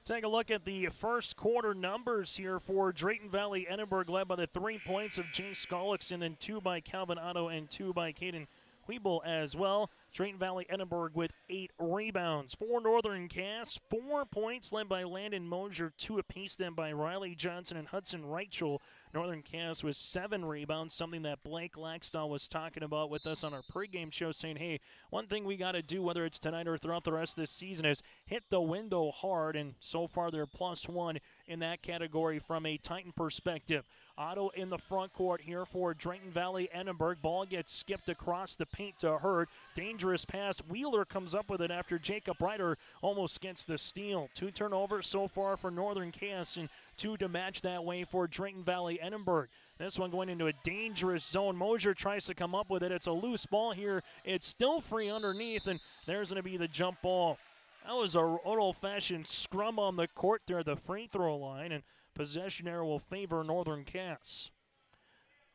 Speaker 2: Take a look at the first quarter numbers here for Drayton Valley-Edinburg, led by the 3 points of Jace Gullickson, and 2 by Calvin Otto and 2 by Caden Weeble as well. Drayton Valley-Edinburg with 8 rebounds. For Northern Cass, 4 points led by Landon Mosier, 2 apiece then by Riley Johnson and Hudson Reichel. Northern Cass with 7 rebounds, something that Blake Laxdal was talking about with us on our pregame show, saying, hey, one thing we got to do, whether it's tonight or throughout the rest of this season, is hit the window hard, and so far they're +1 in that category from a Titan perspective. Otto in the front court here for Drayton Valley-Edinburg. Ball gets skipped across the paint to Hurt. Dangerous pass. Wheeler comes up with it after Jacob Ryder almost gets the steal. 2 turnovers so far for Northern Cass and 2 to match that way for Drayton Valley-Edinburg. This one going into a dangerous zone. Mosier tries to come up with it. It's a loose ball here. It's still free underneath, and there's going to be the jump ball. That was a old-fashioned scrum on the court there at the free throw line, and possession error will favor Northern Cass.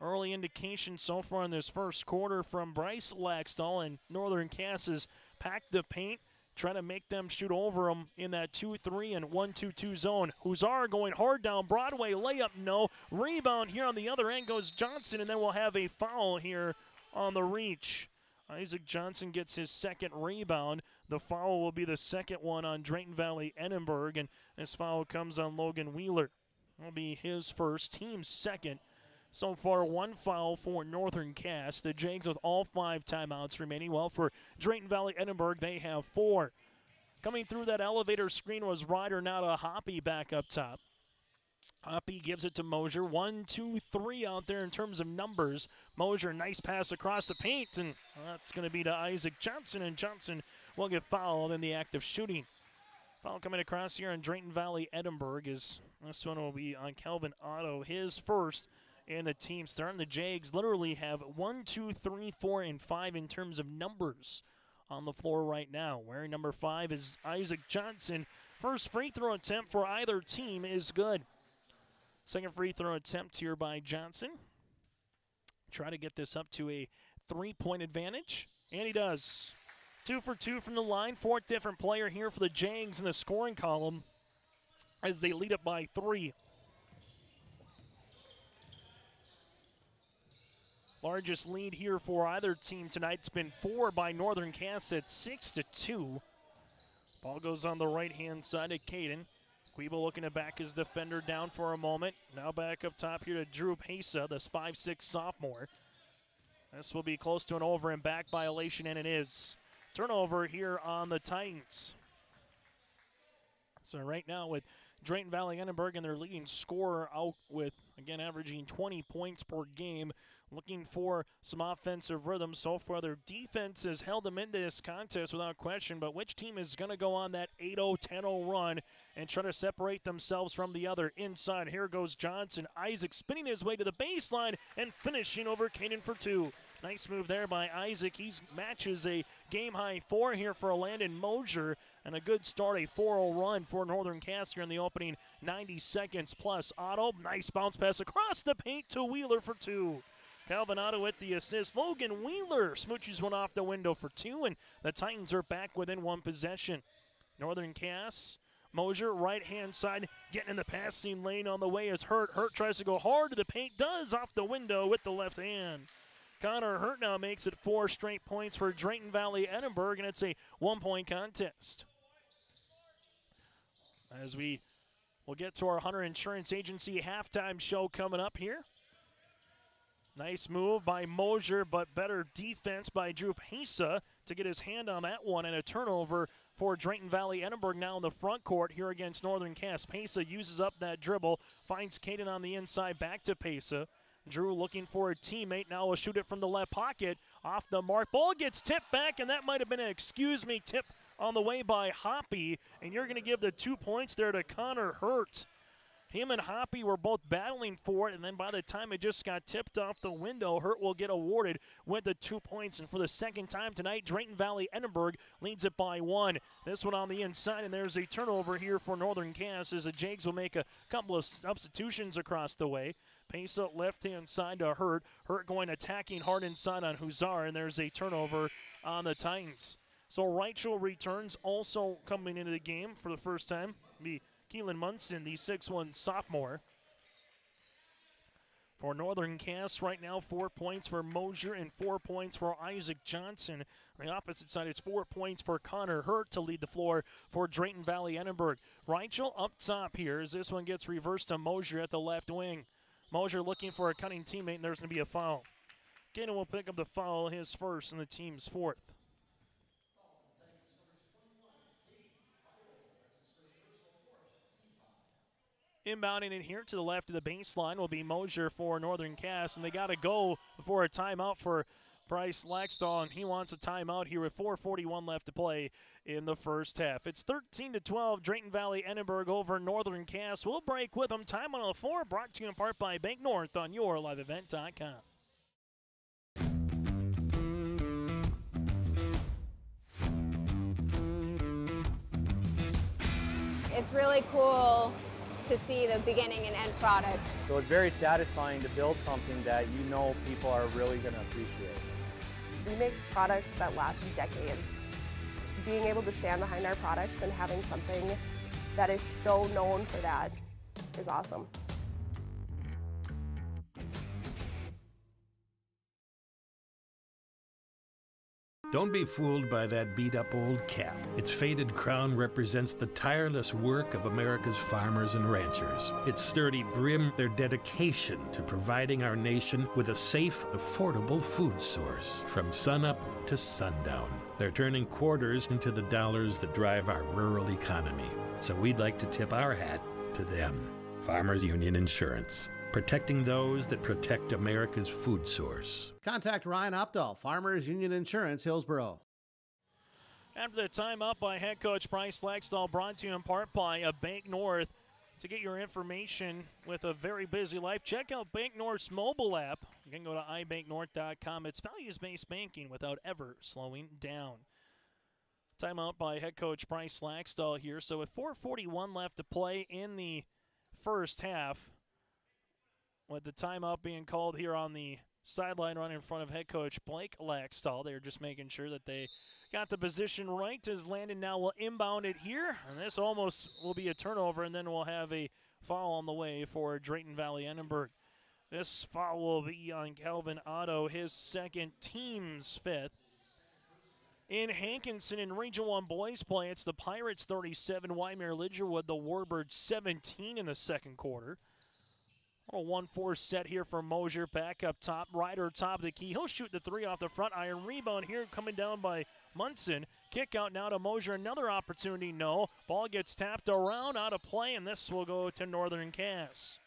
Speaker 2: Early indication so far in this first quarter from Bryce Laxdal, and Northern Cass has packed the paint, trying to make them shoot over them in that 2-3 and 1-2-2 zone. Huzar going hard down Broadway, layup no. Rebound here on the other end goes Johnson, and then we'll have a foul here on the reach. Isaac Johnson gets his second rebound. The foul will be the second one on Drayton Valley-Edinburg, and this foul comes on Logan Wheeler. Will be his first, team's second. So far, 1 foul for Northern Cass. The Jags with all 5 timeouts remaining. Well, for Drayton Valley-Edinburg, they have 4. Coming through that elevator screen was Ryder, now to Hoppy back up top. Hoppy gives it to Mosier. 1, 2, 3 out there in terms of numbers. Mosier, nice pass across the paint, and that's going to be to Isaac Johnson, and Johnson will get fouled in the act of shooting. Foul coming across here on Drayton Valley-Edinburg is this one will be on Kelvin Otto, his first in the team starting. The Jags literally have 1, 2, 3, 4, and 5 in terms of numbers on the floor right now. Wearing number 5 is Isaac Johnson. First free throw attempt for either team is good. Second free throw attempt here by Johnson. Try to get this up to a 3-point advantage, and he does. 2 for 2 from the line. 4th different player here for the Jags in the scoring column as they lead it by 3. Largest lead here for either team tonight. It's been 4 by Northern Cass at 6-2. Ball goes on the right-hand side of Caden. Quebo looking to back his defender down for a moment. Now back up top here to Drew Pesa, this 5'6" sophomore. This will be close to an over and back violation, and it is. Turnover here on the Titans. So right now with Drayton Valley-Edinburg and their leading scorer out with, again, averaging 20 points per game, looking for some offensive rhythm. So far, their defense has held them into this contest without question, but which team is going to go on that 8-0, 10-0 run and try to separate themselves from the other? Inside, here goes Johnson. Isaac spinning his way to the baseline and finishing over Caden for 2. Nice move there by Isaac. He matches a game-high 4 here for Landon Mosier, and a good start, a 4-0 run for Northern Cass here in the opening 90 seconds. Plus, Otto, nice bounce pass across the paint to Wheeler for 2. Calvin Otto with the assist. Logan Wheeler smooches one off the window for 2, and the Titans are back within 1 possession. Northern Cass, Mosier, right-hand side, getting in the passing lane on the way is Hurt. Hurt tries to go hard to the paint, does off the window with the left hand. Connor Hurt now makes it 4 straight points for Drayton Valley-Edinburg, and it's a 1-point contest. As we will get to our Hunter Insurance Agency halftime show coming up here. Nice move by Mosier, but better defense by Drew Pesa to get his hand on that one, and a turnover for Drayton Valley-Edinburg now in the front court here against Northern Cass. Pesa uses up that dribble, finds Caden on the inside, back to Pesa. Drew looking for a teammate, now will shoot it from the left pocket, off the mark. Ball gets tipped back, and that might have been an tip on the way by Hoppy, and you're going to give the 2 points there to Connor Hurt. Him and Hoppy were both battling for it, and then by the time it just got tipped off the window, Hurt will get awarded with the 2 points. And for the second time tonight, Drayton Valley-Edinburg leads it by 1. This one on the inside, and there's a turnover here for Northern Cass as the Jags will make a couple of substitutions across the way. Pesa left-hand side to Hurt. Hurt going attacking hard inside on Huzar, and there's a turnover on the Titans. So Reichel returns, also coming into the game for the first time. Keelan Munson, the 6'1 sophomore. For Northern Cass right now, 4 points for Mosier and 4 points for Isaac Johnson. On the opposite side, it's 4 points for Connor Hurt to lead the floor for Drayton Valley-Edinburg. Reichel up top here as this one gets reversed to Mosier at the left wing. Mosier looking for a cutting teammate, and there's going to be a foul. Gaten will pick up the foul, his first and the team's fourth. Inbounding in here to the left of the baseline will be Mosier for Northern Cass, and they got to go before a timeout for Bryce Laxdal, and he wants a timeout here with 4:41 left to play in the first half. It's 13-12, Drayton Valley-Edinburg over Northern Cass. We'll break with them. Time on the floor, brought to you in part by Bank North on YourLiveEvent.com.
Speaker 3: It's really cool to see the beginning and end product.
Speaker 4: So it's very satisfying to build something that you know people are really going to appreciate.
Speaker 23: We make products that last decades. Being able to stand behind our products and having something that is so known for that is awesome.
Speaker 24: Don't be fooled by that beat-up old cap. Its faded crown represents the tireless work of America's farmers and ranchers. Its sturdy brim, their dedication to providing our nation with a safe, affordable food source from sunup to sundown. They're turning quarters into the dollars that drive our rural economy. So we'd like to tip our hat to them. Farmers Union Insurance. Protecting those that protect America's food source.
Speaker 5: Contact Ryan Opdahl, Farmers Union Insurance, Hillsboro.
Speaker 2: After the timeout by head coach Bryce Laxdal, brought to you in part by Bank North. To get your information with a very busy life, check out Bank North's mobile app. You can go to ibanknorth.com. It's values-based banking without ever slowing down. Timeout by head coach Bryce Laxdal here. So with 4:41 left to play in the first half, with the timeout being called here on the sideline run in front of head coach Blake Laxdal. They're just making sure that they got the position right as Landon now will inbound it here. And this almost will be a turnover, and then we'll have a foul on the way for Drayton Valley-Edinburg. This foul will be on Calvin Otto, his second, team's fifth. In Hankinson in Region 1 boys play, it's the Pirates 37, Wymer Lidgerwood, the Warbirds 17 in the second quarter. A 1-4 set here for Mosier. Back up top. Ryder top of the key. He'll shoot the three off the front iron. Rebound here coming down by Munson. Kick out now to Mosier. Another opportunity. No. Ball gets tapped around. Out of play. And this will go to Northern Cass.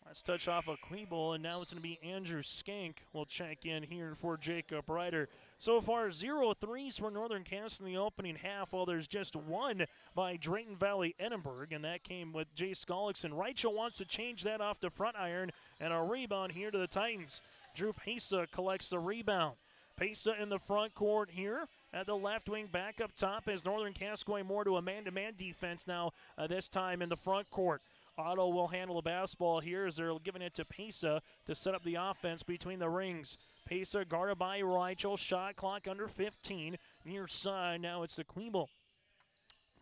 Speaker 2: Let's touch off a Queeble, and now it's going to be Andrew Skank will check in here for Jacob Ryder. So far, 0 threes for Northern Cass in the opening half, while there's just one by Drayton Valley-Edinburg, and that came with Jay Skollickson. Reichel wants to change that off the front iron, and a rebound here to the Titans. Drew Pesa collects the rebound. Pesa in the front court here. At the left wing, back up top as Northern Cass going more to a man-to-man defense now, this time in the front court. Otto will handle the basketball here as they're giving it to Pesa to set up the offense between the rings. Pesa guarded by Reichel. Shot clock under 15. Near side, now it's the Queeble.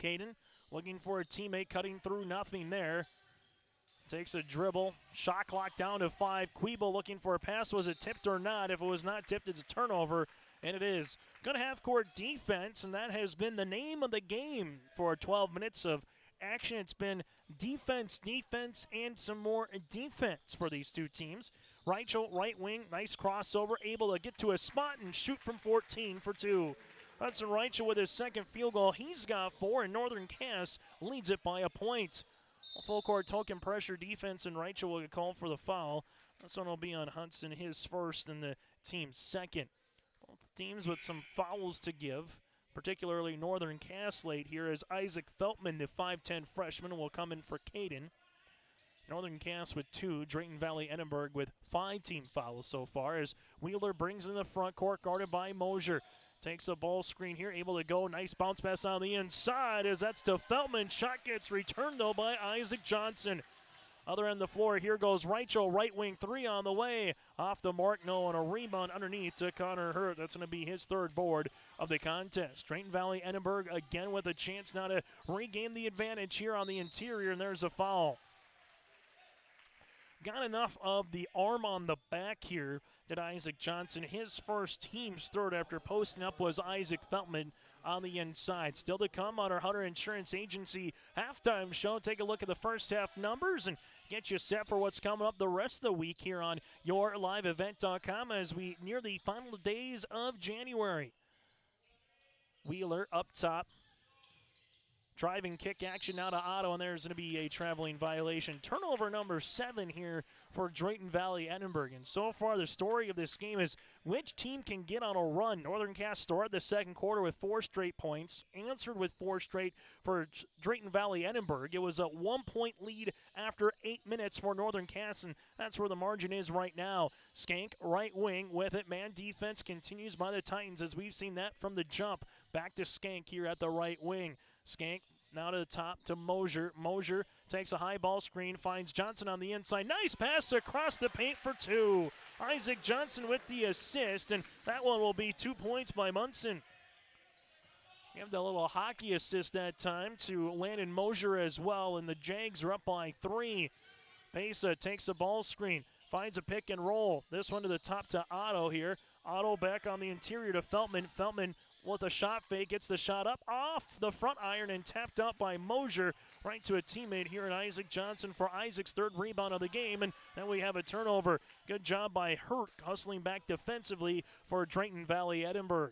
Speaker 2: Caden looking for a teammate, cutting through, nothing there. Takes a dribble. Shot clock down to 5. Queeble looking for a pass. Was it tipped or not? If it was not tipped, it's a turnover, and it is. Good half-court defense, and that has been the name of the game for 12 minutes of action. It's been defense, and some more defense for these two teams. Reichel, right wing, nice crossover, able to get to a spot and shoot from 14 for 2. Hudson Reichel with his second field goal. He's got 4, and Northern Cass leads it by a point. Full court token pressure defense, and Reichel will get called for the foul. This one will be on Hudson, his first, and the team's second. Both teams with some fouls to give. Particularly Northern Cass late here as Isaac Feltman, the 5'10 freshman, will come in for Caden. Northern Cass with 2, Drayton Valley-Edinburg with 5 team fouls so far as Wheeler brings in the front court, guarded by Mosier. Takes a ball screen here, able to go. Nice bounce pass on the inside as that's to Feltman. Shot gets returned, though, by Isaac Johnson. Other end of the floor, here goes Reichel, right wing 3 on the way. Off the mark, no, and a rebound underneath to Connor Hurt. That's going to be his third board of the contest. Drayton Valley-Edinburg again with a chance now to regain the advantage here on the interior, and there's a foul. got enough of the arm on the back here, did Isaac Johnson. His first team's third after posting up was Isaac Feltman on the inside. Still to come on our Hunter Insurance Agency halftime show. Take a look at the first half numbers and get you set for what's coming up the rest of the week here on YourLiveEvent.com as we near the final days of January. Wheeler up top. Driving kick action now to Otto, and there's going to be a traveling violation. Turnover number 7 here for Drayton Valley-Edinburg. And so far, the story of this game is which team can get on a run. Northern Cass started the second quarter with 4 straight points, answered with 4 straight for Drayton Valley-Edinburg. It was a 1-point lead after 8 minutes for Northern Cass, and that's where the margin is right now. Skank, right wing with it. Man defense continues by the Titans, as we've seen that from the jump. Back to Skank here at the right wing. Skank now to the top to Mosier. Mosier takes a high ball screen, finds Johnson on the inside. Nice pass across the paint for 2. Isaac Johnson with the assist, and that one will be 2 points by Munson. You have the little hockey assist that time to Landon Mosier as well, and the Jags are up by 3. Pesa takes a ball screen, finds a pick and roll. This one to the top to Otto here. Otto back on the interior to Feltman. Feltman with a shot fake, gets the shot up off the front iron and tapped out by Mosier right to a teammate here in Isaac Johnson for Isaac's 3rd rebound of the game, and then we have a turnover. Good job by Hurt hustling back defensively for Drayton Valley-Edinburg.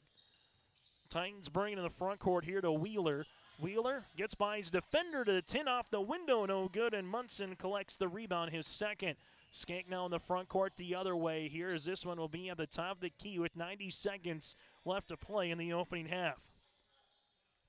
Speaker 2: Titans bringing in the front court here to Wheeler. Wheeler gets by his defender to the tin off the window, no good, and Munson collects the rebound, his 2nd. Skank now in the front court the other way here, as this one will be at the top of the key with 90 seconds left to play in the opening half.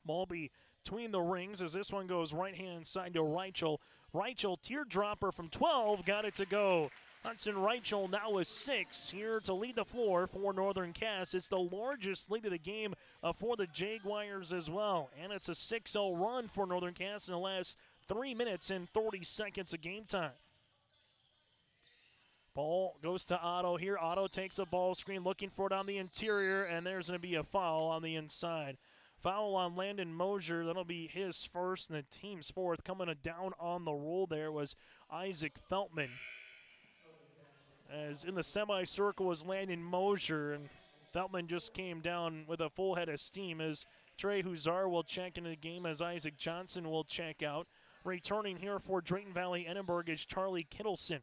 Speaker 2: Ball between the rings as this one goes right-hand side to Reichel. Reichel, teardropper from 12, got it to go. Hudson Reichel now with 6 here to lead the floor for Northern Cass. It's the largest lead of the game for the Jaguars as well. And it's a 6-0 run for Northern Cass in the last 3 minutes and 30 seconds of game time. Ball goes to Otto here. Otto takes a ball screen, looking for it on the interior, and there's going to be a foul on the inside. Foul on Landon Mosier. That'll be his first and the team's 4th. Coming down on the roll there was Isaac Feltman. As in the semicircle was Landon Mosier, and Feltman just came down with a full head of steam as Trey Huzar will check into the game as Isaac Johnson will check out. Returning here for Drayton Valley-Edinburg is Charlie Kittleson.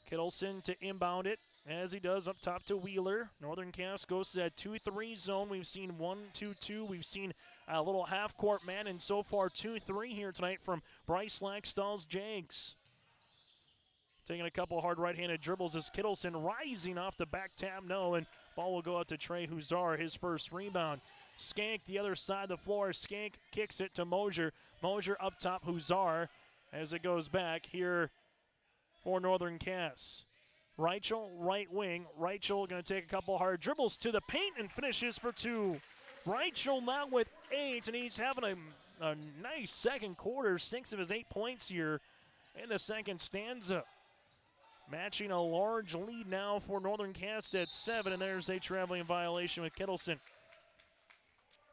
Speaker 2: Kittleson to inbound it, as he does up top to Wheeler. Northern Cass goes to that 2-3 zone. We've seen 1-2-2. We've seen a little half-court man, and so far 2-3 here tonight from Bryce Lackstall's Jags. Taking a couple hard right-handed dribbles as Kittleson rising off the back tab. No, and ball will go out to Trey Huzar, his first rebound. Skank the other side of the floor. Skank kicks it to Mosier. Mosier up top, Huzar, as it goes back here for Northern Cass. Reichel, right wing. Reichel going to take a couple hard dribbles to the paint and finishes for 2. Reichel now with 8, and he's having a nice second quarter. 6 of his 8 points here in the second stanza. Matching a large lead now for Northern Cass at 7, and there's a traveling violation with Kittleson.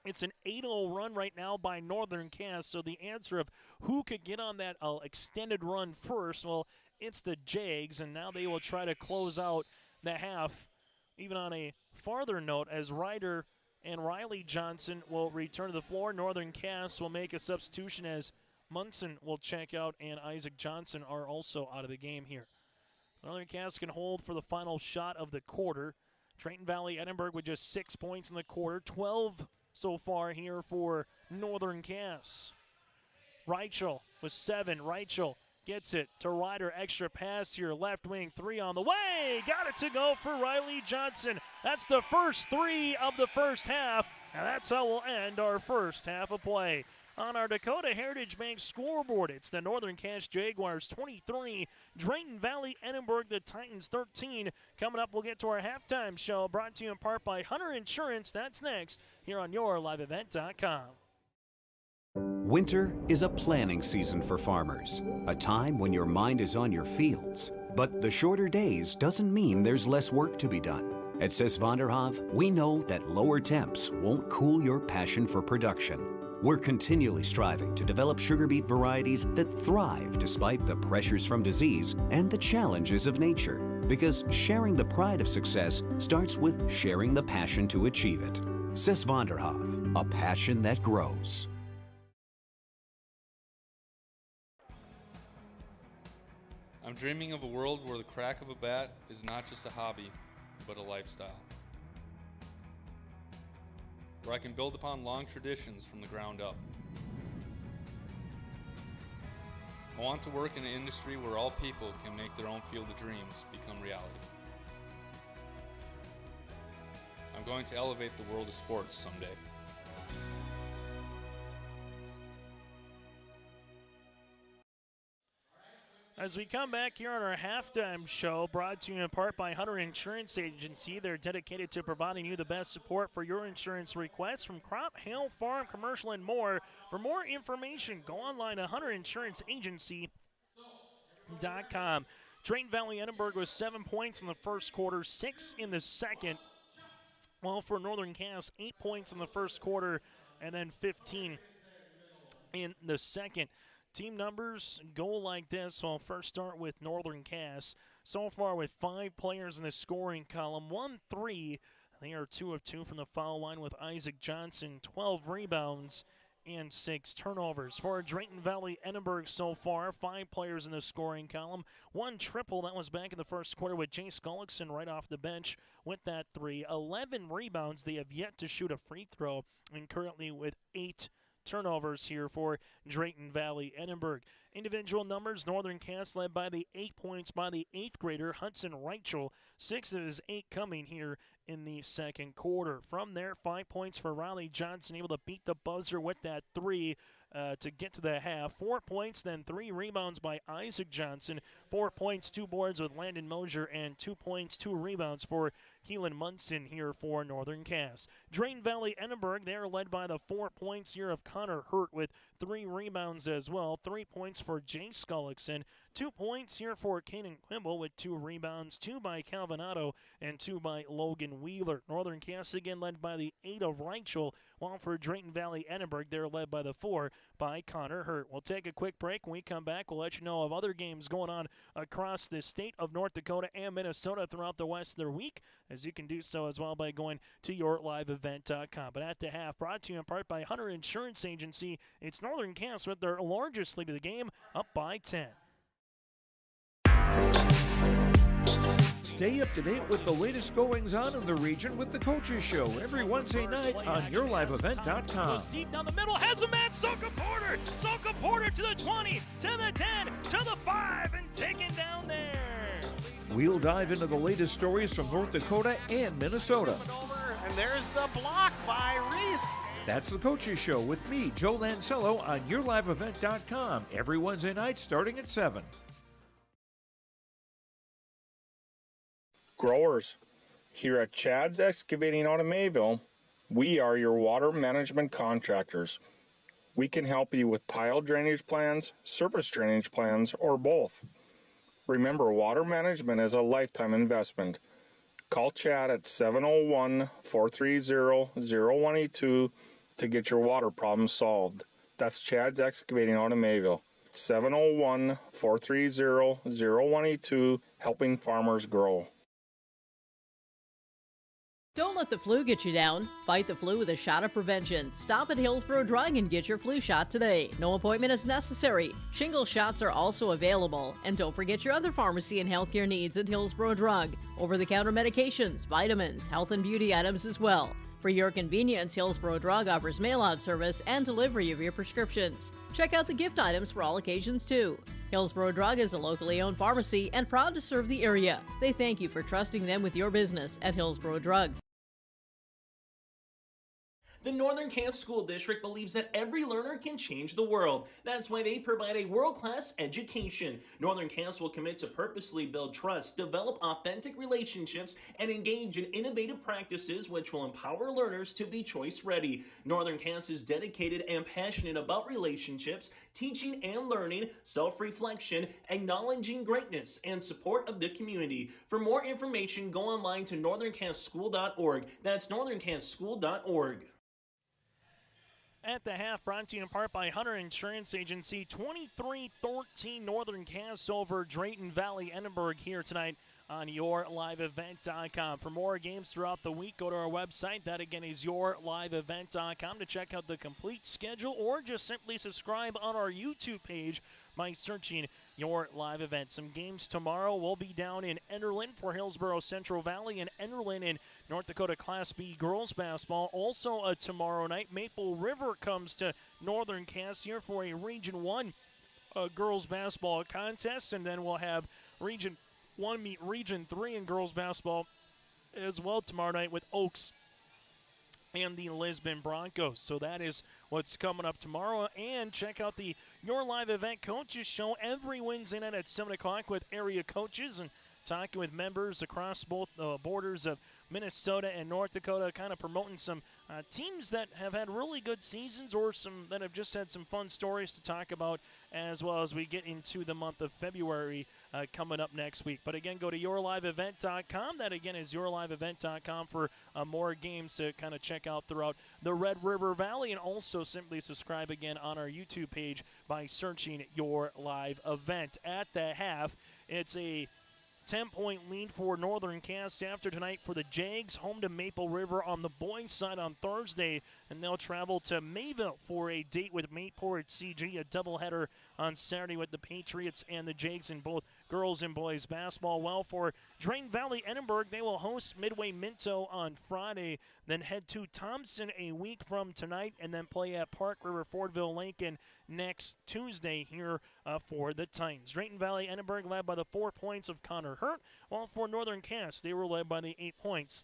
Speaker 2: It's an 8-0 run right now by Northern Cass, so the answer of who could get on that extended run first, well, it's the Jags, and now they will try to close out the half. Even on a farther note, as Ryder and Riley Johnson will return to the floor, Northern Cass will make a substitution as Munson will check out, and Isaac Johnson are also out of the game here. So Northern Cass can hold for the final shot of the quarter. Drayton Valley-Edinburg with just 6 points in the quarter, 12 so far here for Northern Cass. Reichel with 7. Reichel gets it to Ryder. Extra pass here. Left wing 3 on the way. Got it to go for Riley Johnson. That's the first 3 of the first half. And that's how we'll end our first half of play. On our Dakota Heritage Bank scoreboard, it's the Northern Cass Jaguars 23, Drayton Valley-Edinburg, the Titans 13. Coming up, we'll get to our halftime show, brought to you in part by Hunter Insurance. That's next here on YourLiveEvent.com.
Speaker 6: Winter is a planning season for farmers, a time when your mind is on your fields. But the shorter days doesn't mean there's less work to be done. At Sis Vonderhoff, we know that lower temps won't cool your passion for production. We're continually striving to develop sugar beet varieties that thrive despite the pressures from disease and the challenges of nature. Because sharing the pride of success starts with sharing the passion to achieve it. Zes van der Hoef, a passion that grows.
Speaker 7: I'm dreaming of a world where the crack of a bat is not just a hobby, but a lifestyle. Where I can build upon long traditions from the ground up. I want to work in an industry where all people can make their own field of dreams become reality. I'm going to elevate the world of sports someday.
Speaker 2: As we come back here on our halftime show, brought to you in part by Hunter Insurance Agency. They're dedicated to providing you the best support for your insurance requests from crop, hail, farm, commercial, and more. For more information, go online at hunterinsuranceagency.com. Drayton Valley-Edinburg was 7 points in the first quarter, 6 in the second. While for Northern Cass, 8 points in the first quarter, and then 15 in the second. Team numbers go like this. We'll first start with Northern Cass. So far with 5 players in the scoring column, 1-3. They are 2 of 2 from the foul line with Isaac Johnson, 12 rebounds and 6 turnovers. For Drayton Valley-Edinburg so far, 5 players in the scoring column, 1 triple. That was back in the first quarter with Jace Gullickson right off the bench with that 3. 11 rebounds. They have yet to shoot a free throw, and currently with 8 turnovers here for Drayton Valley-Edinburg. Individual numbers, Northern Cass led by the 8 points by the 8th grader, Hudson Reichel. 6 of his 8 coming here in the second quarter. From there, 5 points for Riley Johnson, able to beat the buzzer with that 3 to get to the half. 4 points, then 3 rebounds by Isaac Johnson. 4 points, 2 boards with Landon Mosier, and 2 points, 2 rebounds for Keelan Munson here for Northern Cass. Drayton Valley-Edinburg, they are led by the 4 points here of Connor Hurt with 3 rebounds as well. 3 points for Jace Gullickson. 2 points here for Kanan Quimble with 2 rebounds, 2 by Calvin Otto and 2 by Logan Wheeler. Northern Cass again led by the 8 of Reichel, while for Drayton Valley-Edinburg, they're led by the 4 by Connor Hurt. We'll take a quick break. When we come back, we'll let you know of other games going on across the state of North Dakota and Minnesota throughout the rest of their week, as you can do so as well by going to yourliveevent.com. But at the half, brought to you in part by Hunter Insurance Agency, it's Northern Cass with their largest lead of the game, up by 10.
Speaker 8: Stay up to date with the latest goings-on in the region with the Coaches Show every Wednesday night on yourliveevent.com.
Speaker 2: Goes deep down the middle, has a man, Soka Porter! Soka Porter to the 20, to the 10, to the 5, and taken down there.
Speaker 8: We'll dive into the latest stories from North Dakota and Minnesota.
Speaker 9: And there's the block by Reese.
Speaker 8: That's the Coaches Show with me, Joe Lancello, on yourliveevent.com every Wednesday night starting at 7.
Speaker 12: Growers, here at Chad's Excavating out of Mayville, we are your water management contractors. We can help you with tile drainage plans, surface drainage plans, or both. Remember, water management is a lifetime investment. Call Chad at 701-430-0182 to get your water problem solved. That's Chad's Excavating out of Mayville. 701-430-0182, helping farmers grow.
Speaker 10: Don't let the flu get you down. Fight the flu with a shot of prevention. Stop at Hillsborough Drug and get your flu shot today. No appointment is necessary. Shingle shots are also available. And don't forget your other pharmacy and healthcare needs at Hillsborough Drug. Over-the-counter medications, vitamins, health and beauty items as well. For your convenience, Hillsborough Drug offers mail-out service and delivery of your prescriptions. Check out the gift items for all occasions, too. Hillsborough Drug is a locally owned pharmacy and proud to serve the area. They thank you for trusting them with your business at Hillsborough Drug.
Speaker 2: The Northern Cass School District believes that every learner can change the world. That's why they provide a world-class education. Northern Cass will commit to purposely build trust, develop authentic relationships, and engage in innovative practices which will empower learners to be choice-ready. Northern Cass is dedicated and passionate about relationships, teaching and learning, self-reflection, acknowledging greatness, and support of the community. For more information, go online to northerncasschool.org. That's northerncasschool.org. At the half, brought to you in part by Hunter Insurance Agency, 23-13 Northern Cass over Drayton Valley-Edinburg here tonight on YourLiveEvent.com. For more games throughout the week, go to our website. That again is YourLiveEvent.com to check out the complete schedule, or just simply subscribe on our YouTube page by searching Your Live Event. Some games tomorrow will be down in Enderlin for Hillsborough Central Valley and Enderlin in North Dakota Class B girls basketball. Also tomorrow night, Maple River comes to Northern Cass here for a Region 1 girls basketball contest, and then we'll have Region 1 meet Region 3 in girls basketball as well tomorrow night with Oaks and the Lisbon Broncos. So that is what's coming up tomorrow. And check out the Your Live Event Coaches Show every Wednesday night at 7 o'clock with area coaches and talking with members across both borders of Minnesota and North Dakota, kind of promoting some teams that have had really good seasons or some that have just had some fun stories to talk about, as well as we get into the month of February coming up next week. But again, go to YourLiveEvent.com. That again is YourLiveEvent.com for more games to kind of check out throughout the Red River Valley, and also simply subscribe again on our YouTube page by searching Your Live Event. At the half, it's a 10-point lead for Northern Cass after tonight for the Jags, home to Maple River on the boys' side on Thursday, and they'll travel to Mayville for a date with Mayport CG, a doubleheader on Saturday with the Patriots and the Jags in both girls and boys basketball. Well, for Drayton Valley-Edinburg, they will host Midway Minto on Friday, then head to Thompson a week from tonight, and then play at Park River Fordville Lincoln next Tuesday here for the Titans. Drayton Valley-Edinburg led by the 4 points of Connor Hurt, while for Northern Cass, they were led by the 8 points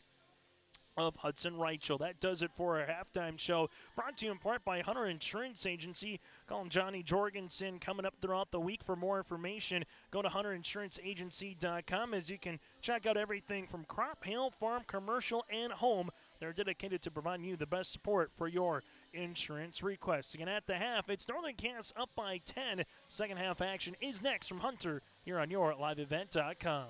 Speaker 2: of Hudson Reichel. That does it for our halftime show, brought to you in part by Hunter Insurance Agency. Call Johnny Jorgensen coming up throughout the week. For more information, go to hunterinsuranceagency.com, as you can check out everything from crop, hail, farm, commercial, and home. They're dedicated to providing you the best support for your insurance requests. Again, at the half, it's Northern Cass up by 10. Second half action is next from Hunter here on YourLiveEvent.com.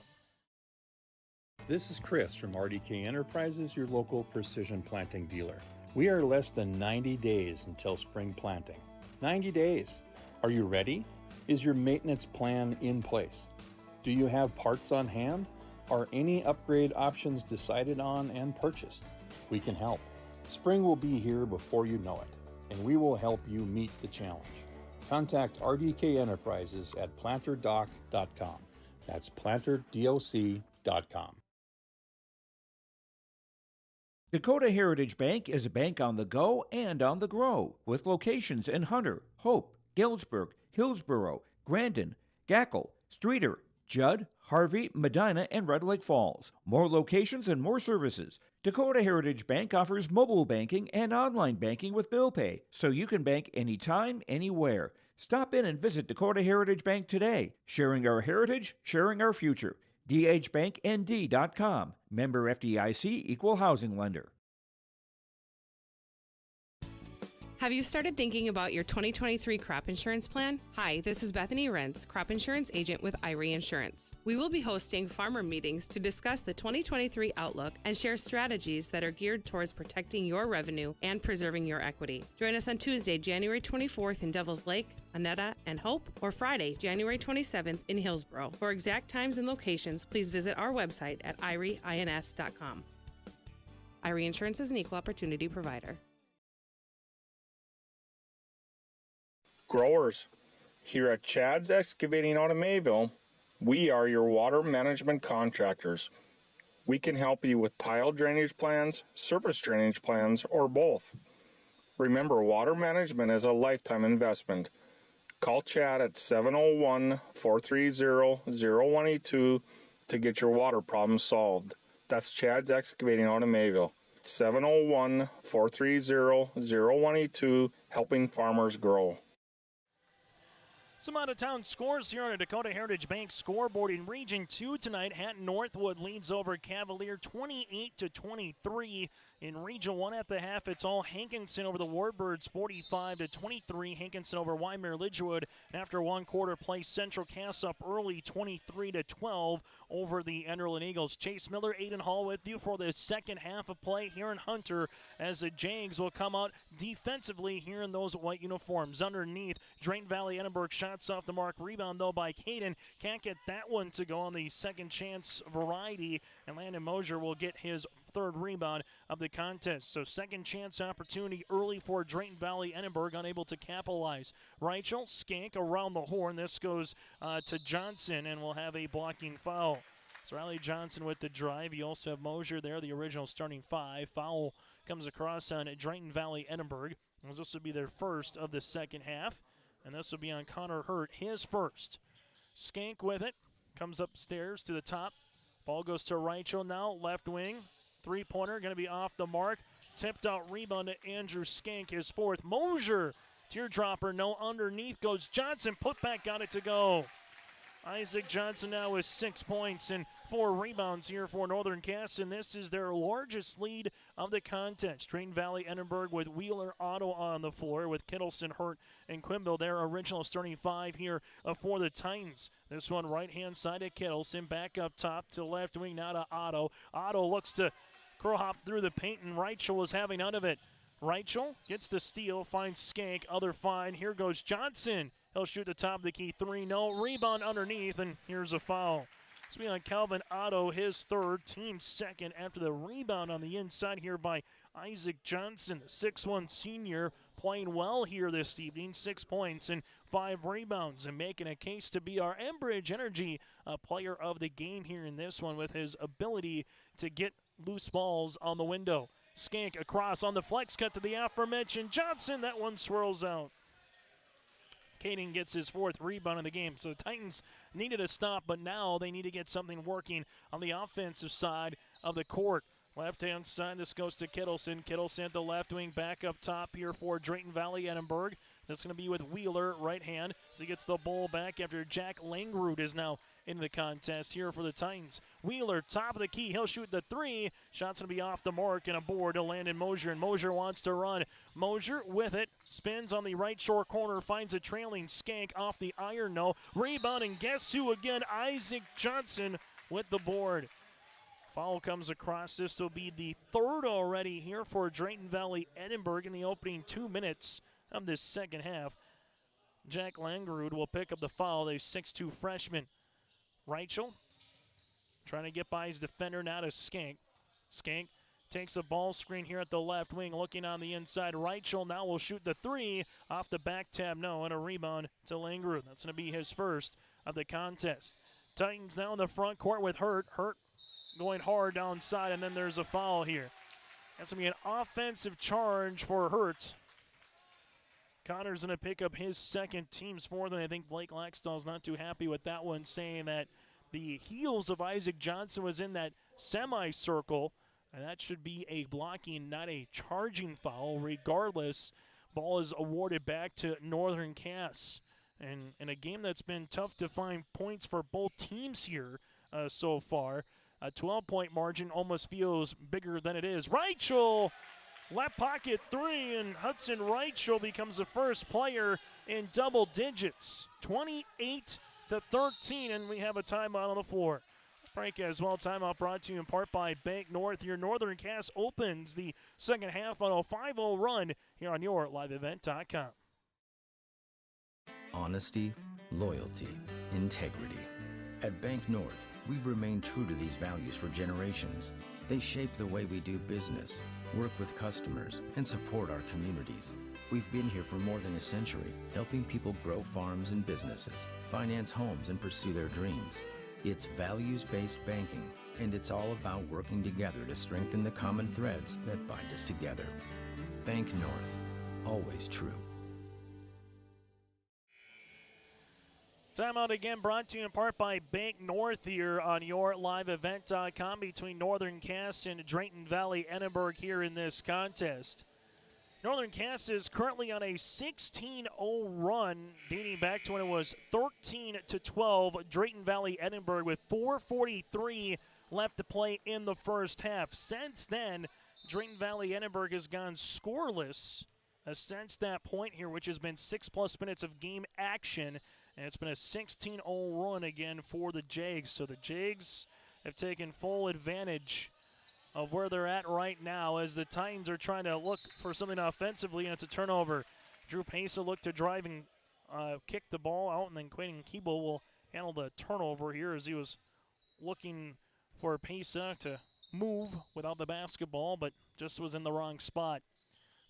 Speaker 11: This is Chris from RDK Enterprises, your local precision planting dealer. We are less than 90 days until spring planting. 90 days. Are you ready? Is your maintenance plan in place? Do you have parts on hand? Are any upgrade options decided on and purchased? We can help. Spring will be here before you know it, and we will help you meet the challenge. Contact RDK Enterprises at planterdoc.com. That's planterdoc.com.
Speaker 8: Dakota Heritage Bank is a bank on the go and on the grow, with locations in Hunter, Hope, Galesburg, Hillsborough, Grandin, Gackle, Streeter, Judd, Harvey, Medina, and Red Lake Falls. More locations and more services. Dakota Heritage Bank offers mobile banking and online banking with bill pay, so you can bank anytime, anywhere. Stop in and visit Dakota Heritage Bank today. Sharing our heritage, sharing our future. dhbanknd.com. Member FDIC, Equal Housing Lender.
Speaker 13: Have you started thinking about your 2023 crop insurance plan? Hi, this is Bethany Rentz, crop insurance agent with Irie Insurance. We will be hosting farmer meetings to discuss the 2023 outlook and share strategies that are geared towards protecting your revenue and preserving your equity. Join us on Tuesday, January 24th in Devils Lake, Annetta, and Hope, or Friday, January 27th in Hillsborough. For exact times and locations, please visit our website at irieins.com. Irie Insurance is an equal opportunity provider.
Speaker 12: Growers, here at Chad's Excavating out of Mayville, we are your water management contractors. We can help you with tile drainage plans, surface drainage plans, or both. Remember, water management is a lifetime investment. Call Chad at 701-430-0182 to get your water problems solved. That's Chad's Excavating out of Mayville. 701-430-0182, helping farmers grow.
Speaker 2: Some out-of-town scores here on a Dakota Heritage Bank scoreboard. In Region 2 tonight, Hatton Northwood leads over Cavalier 28-23. In Region 1 at the half, it's all Hankinson over the Warbirds 45-23. Hankinson over Wymer Lidgewood. And after one quarter play, Central Cass up early 23-12 over the Enderlin Eagles. Chase Miller, Aiden Hall with you for the second half of play here in Hunter, as the Jags will come out defensively here in those white uniforms. Underneath, Drayton Valley-Edinburg shots off the mark. Rebound, though, by Caden. Can't get that one to go on the second chance variety, and Landon Mosier will get his third rebound of the contest. So second chance opportunity early for Drayton Valley-Edinburg, unable to capitalize. Reichel, Skank around the horn. This goes to Johnson, and we'll have a blocking foul. So Riley Johnson with the drive. You also have Mosier there, the original starting five. Foul comes across on Drayton Valley-Edinburg, as this will be their first of the second half. And this will be on Connor Hurt, his first. Skank with it, comes upstairs to the top. Ball goes to Reichel now, left wing. Three-pointer going to be off the mark. Tipped out rebound to Andrew Skank, his fourth. Mosier, teardropper, no, underneath goes Johnson. Put back, got it to go. Isaac Johnson now with 6 points and 4 rebounds here for Northern Cass, and this is their largest lead of the contest. Drayton Valley-Edinburg with Wheeler, Otto on the floor, with Kittleson, Hurt, and Quimble, their original starting five here for the Titans. This one right-hand side to Kittleson, back up top to left wing, now to Otto. Otto looks to curl hop through the paint, and Reichel was having none of it. Reichel gets the steal, finds Skank, other find. Here goes Johnson. He'll shoot the top of the key three. No, rebound underneath, and here's a foul. This will be on Calvin Otto, his third, team second, after the rebound on the inside here by Isaac Johnson, the 6'1 senior, playing well here this evening. 6 points and 5 rebounds, and making a case to be our Enbridge Energy player of the game here in this one, with his ability to get loose balls on the window. Skank across on the flex cut to the aforementioned Johnson. That one swirls out. Caden gets his fourth rebound in the game. So the Titans needed a stop, but now they need to get something working on the offensive side of the court. Left-hand side, this goes to Kittleson. Kittleson at the left wing, back up top here for Drayton Valley-Edinburg. That's going to be with Wheeler, right hand, as he gets the ball back after Jack Langrud is now in the contest here for the Titans. Wheeler, top of the key, he'll shoot the three. Shot's going to be off the mark, and a board to Landon Mosier, and Mosier wants to run. Mosier with it, spins on the right shore corner, finds a trailing Skank off the iron, no. Rebound, and guess who again? Isaac Johnson with the board. Foul comes across. This will be the third already here for Drayton Valley-Edinburg in the opening 2 minutes of this second half. Jack Langrud will pick up the foul, the 6'2 freshman. Reichel trying to get by his defender, now to Skank. Skank takes a ball screen here at the left wing, looking on the inside. Reichel now will shoot the three off the back tab, no, and a rebound to Langrud. That's going to be his first of the contest. Titans now in the front court with Hurt. Hurt going hard downside, and then there's a foul here. That's going to be an offensive charge for Hurt. Connor's going to pick up his second, team's fourth, and I think Blake Laxdal's not too happy with that one, saying that the heels of Isaac Johnson was in that semicircle, and that should be a blocking, not a charging foul. Regardless, ball is awarded back to Northern Cass. And in a game that's been tough to find points for both teams here so far, a 12-point margin almost feels bigger than it is. Reichel! Left pocket three, and Hudson Reichel becomes the first player in double digits. 28-13, and we have a timeout on the floor. Break as well. Timeout brought to you in part by Bank North. Your Northern Cass opens the second half on a 5-0 run here on your liveevent.com.
Speaker 14: Honesty, loyalty, integrity. At Bank North, we've remained true to these values for generations. They shape the way we do business, work with customers, and support our communities. We've been here for more than a century, helping people grow farms and businesses, finance homes, and pursue their dreams. It's values-based banking, and it's all about working together to strengthen the common threads that bind us together. Bank North, always true.
Speaker 2: Timeout again brought to you in part by Bank North here on your liveevent.com between Northern Cass and Drayton Valley-Edinburg here in this contest. Northern Cass is currently on a 16-0 run dating back to when it was 13-12. Drayton Valley-Edinburg with 4:43 left to play in the first half. Since then, Drayton Valley-Edinburg has gone scoreless since that point here, which has been 6+ minutes of game action. And it's been a 16-0 run again for the Jags. So the Jags have taken full advantage of where they're at right now as the Titans are trying to look for something offensively, and it's a turnover. Drew Pesa looked to drive and kick the ball out, and then Quayden Keeble will handle the turnover here as he was looking for Pesa to move without the basketball, but just was in the wrong spot.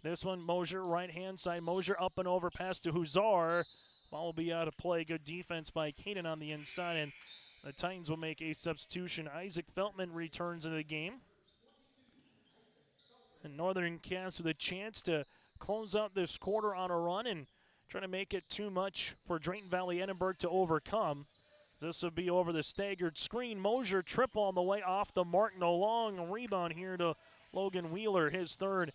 Speaker 2: This one, Mosier, right-hand side. Mosier up and over, pass to Huzar. Ball will be out of play. Good defense by Caden on the inside, and the Titans will make a substitution. Isaac Feltman returns into the game. And Northern Cass with a chance to close out this quarter on a run and try to make it too much for Drayton Valley-Edinburg to overcome. This will be over the staggered screen. Mosier triple on the way off the mark. No long rebound here to Logan Wheeler, his third.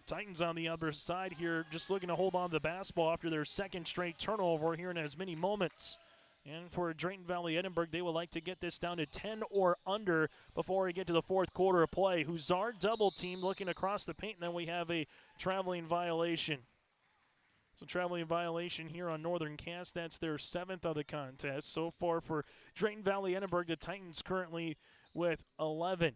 Speaker 2: Titans on the other side here just looking to hold on to the basketball after their second straight turnover here in as many moments. And for Drayton Valley-Edinburg, they would like to get this down to 10 or under before we get to the fourth quarter of play. Huzar double team looking across the paint, and then we have a traveling violation. So traveling violation here on Northern Cass. That's their 7th of the contest. So far for Drayton Valley-Edinburg, the Titans currently with 11.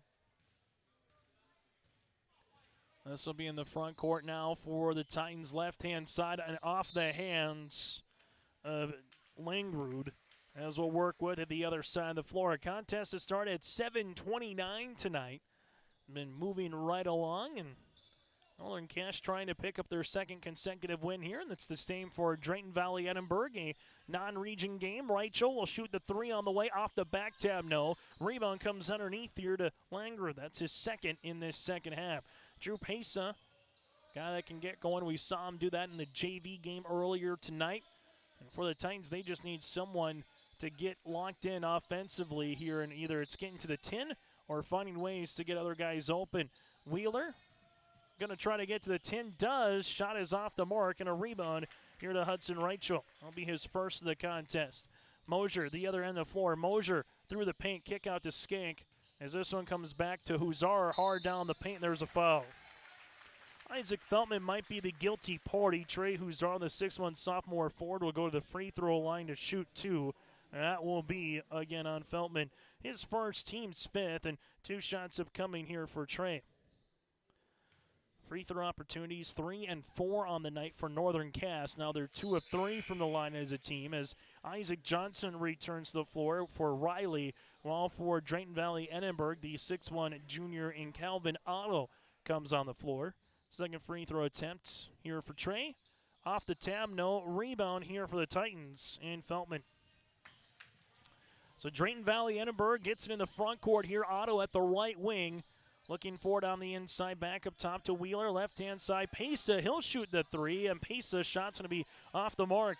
Speaker 2: This will be in the front court now for the Titans' left-hand side and off the hands of Langrud, as we'll work with at the other side of the floor. A contest that started at 7:29 tonight. Been moving right along, and Northern Cass trying to pick up their second consecutive win here, and it's the same for Drayton Valley-Edinburg, a non-region game. Reichel will shoot the three on the way off the back tab. No. Rebound comes underneath here to Langrud. That's his second in this second half. Drew Pesa, guy that can get going. We saw him do that in the JV game earlier tonight. And for the Titans, they just need someone to get locked in offensively here, and either it's getting to the 10 or finding ways to get other guys open. Wheeler going to try to get to the 10, does. Shot is off the mark, and a rebound here to Hudson Reichel. That'll be his first of the contest. Mosier, the other end of the floor. Mosier through the paint, kick out to Skank. As this one comes back to Huzar, hard down the paint, there's a foul. Isaac Feltman might be the guilty party. Trey Huzar, the 6'1" sophomore forward, will go to the free throw line to shoot two. And that will be, again, on Feltman. His first, team's 5th, and 2 shots upcoming here for Trey. Free throw opportunities, 3 and 4 on the night for Northern Cass. Now they're 2 of 3 from the line as a team, as Isaac Johnson returns to the floor for Riley, while for Drayton Valley-Edinburg, the 6'1" junior in Calvin Otto comes on the floor. Second free throw attempt here for Trey. Off the tab, no. Rebound here for the Titans and Feltman. So Drayton Valley-Edinburg gets it in the front court here. Otto at the right wing. Looking forward on the inside, back up top to Wheeler. Left-hand side, Pesa, he'll shoot the 3, and Pesa's shot's going to be off the mark.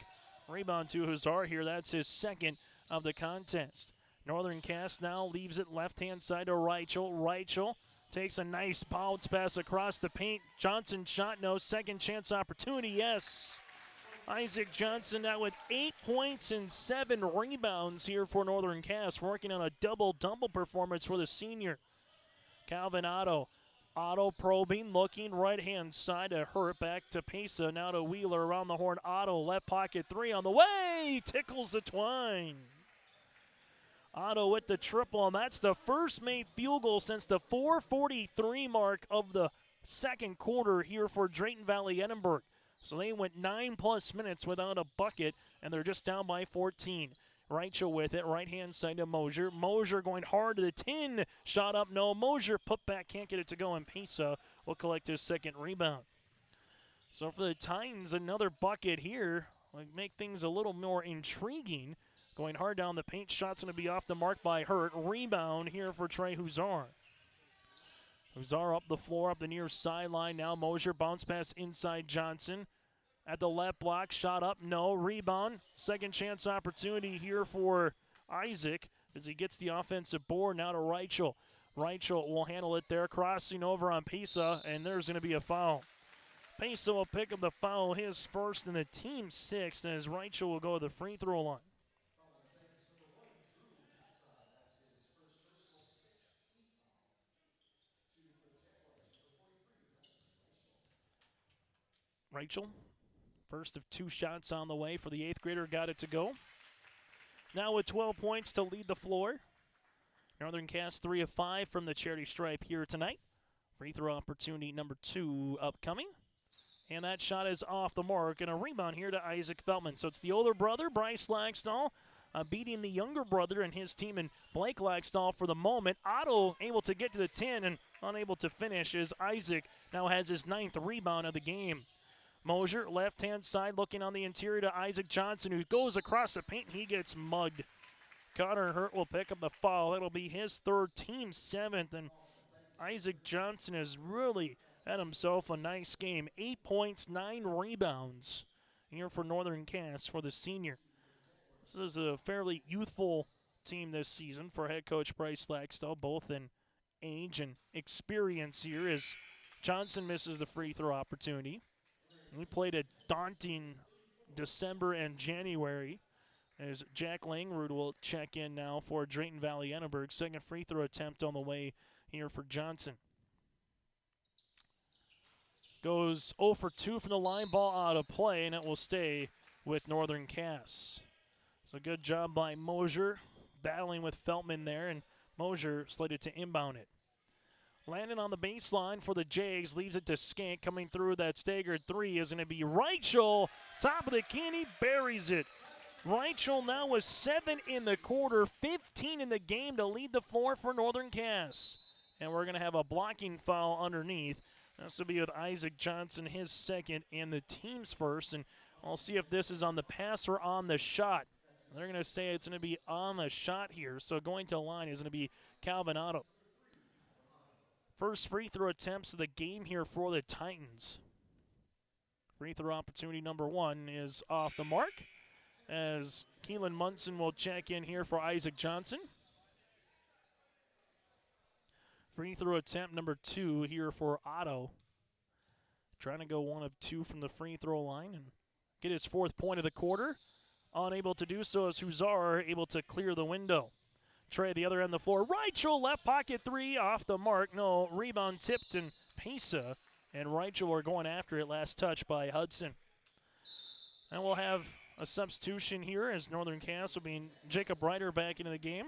Speaker 2: Rebound to Huzar here. That's his second of the contest. Northern Cass now leaves it left-hand side to Reichel. Reichel takes a nice bounce pass across the paint. Johnson shot, no. Second chance opportunity, yes. Isaac Johnson now with 8 points and 7 rebounds here for Northern Cass, working on a double-double performance for the senior. Calvin Otto. Otto probing, looking right-hand side to Hurt, back to Pesa, now to Wheeler around the horn. Otto, left pocket 3 on the way, tickles the twine. Otto with the triple, and that's the first made field goal since the 4:43 mark of the second quarter here for Drayton Valley-Edinburg. So they went 9+ minutes without a bucket, and they're just down by 14. Reichel with it, right-hand side to Mosier. Mosier going hard to the 10. Shot up, no. Mosier put back, can't get it to go, and Pesa will collect his second rebound. So for the Titans, another bucket here. Like, make things a little more intriguing. Going hard down the paint. Shot's going to be off the mark by Hurt. Rebound here for Trey Huzar. Huzar up the floor, up the near sideline. Now Mosier bounce pass inside Johnson. At the left block, shot up, no. Rebound. Second chance opportunity here for Isaac as he gets the offensive board. Now to Reichel. Reichel will handle it there, crossing over on Pesa, and there's going to be a foul. Pesa will pick up the foul, his first and the team's 6th, as Reichel will go to the free throw line. Reichel, first of 2 shots on the way for the 8th grader, got it to go. Now with 12 points to lead the floor. Northern Cass 3 of 5 from the charity stripe here tonight. Free throw opportunity number 2 upcoming. And that shot is off the mark, and a rebound here to Isaac Feltman. So it's the older brother, Bryce Lagstall, beating the younger brother and his team in Blake Lagstall for the moment. Otto able to get to the 10 and unable to finish as Isaac now has his 9th rebound of the game. Mosier, left-hand side, looking on the interior to Isaac Johnson, who goes across the paint. He gets mugged. Connor Hurt will pick up the foul. It'll be his 3rd, team 7th, and Isaac Johnson has really had himself a nice game. 8 points, 9 rebounds here for Northern Cass for the senior. This is a fairly youthful team this season for head coach Bryce Lagstall, both in age and experience here, as Johnson misses the free throw opportunity. We played a daunting December and January, as Jack Langrud will check in now for Drayton Valley-Edinburg. 2nd free throw attempt on the way here for Johnson. Goes 0 for 2 from the line, ball out of play, and it will stay with Northern Cass. So good job by Mosier, battling with Feltman there, and Mosier slated to inbound it. Landing on the baseline for the Jags, leaves it to Skank. Coming through that staggered 3 is going to be Reichel. Top of the key, he buries it. Reichel now with 7 in the quarter, 15 in the game to lead the floor for Northern Cass. And we're going to have a blocking foul underneath. This will be with Isaac Johnson, his 2nd and the team's 1st. And I'll see if this is on the pass or on the shot. They're going to say it's going to be on the shot here. So going to the line is going to be Calvin Otto. First free throw attempts of the game here for the Titans. Free throw opportunity number 1 is off the mark, as Keelan Munson will check in here for Isaac Johnson. Free throw attempt number 2 here for Otto. Trying to go 1 of 2 from the free throw line and get his 4th point of the quarter. Unable to do so as Huzar able to clear the window. Trey, the other end of the floor. Reichel, left pocket 3, off the mark. No, rebound tipped and Pesa. And Reichel are going after it. Last touch by Hudson. And we'll have a substitution here as Northern Cass will be Jacob Ryder back into the game.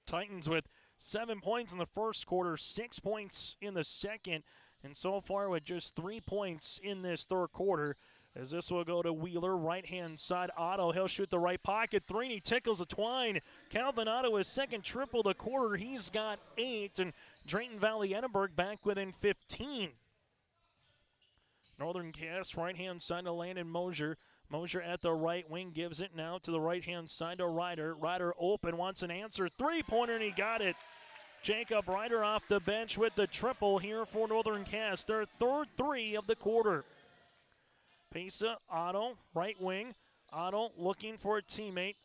Speaker 2: Titans with 7 points in the first quarter, 6 points in the second, and so far with just 3 points in this 3rd quarter. As this will go to Wheeler, right-hand side, Otto. He'll shoot the right pocket 3, and he tickles a twine. Calvin Otto, his 2nd triple of the quarter. He's got 8, and Drayton Valley-Edinburg back within 15. Northern Cass, right-hand side to Landon Mosier. Mosier at the right wing, gives it now to the right-hand side to Ryder. Ryder open, wants an answer. 3-pointer, and he got it. Jacob Ryder off the bench with the triple here for Northern Cass. Their 3rd 3 of the quarter. Pesa, Otto, right wing. Otto looking for a teammate.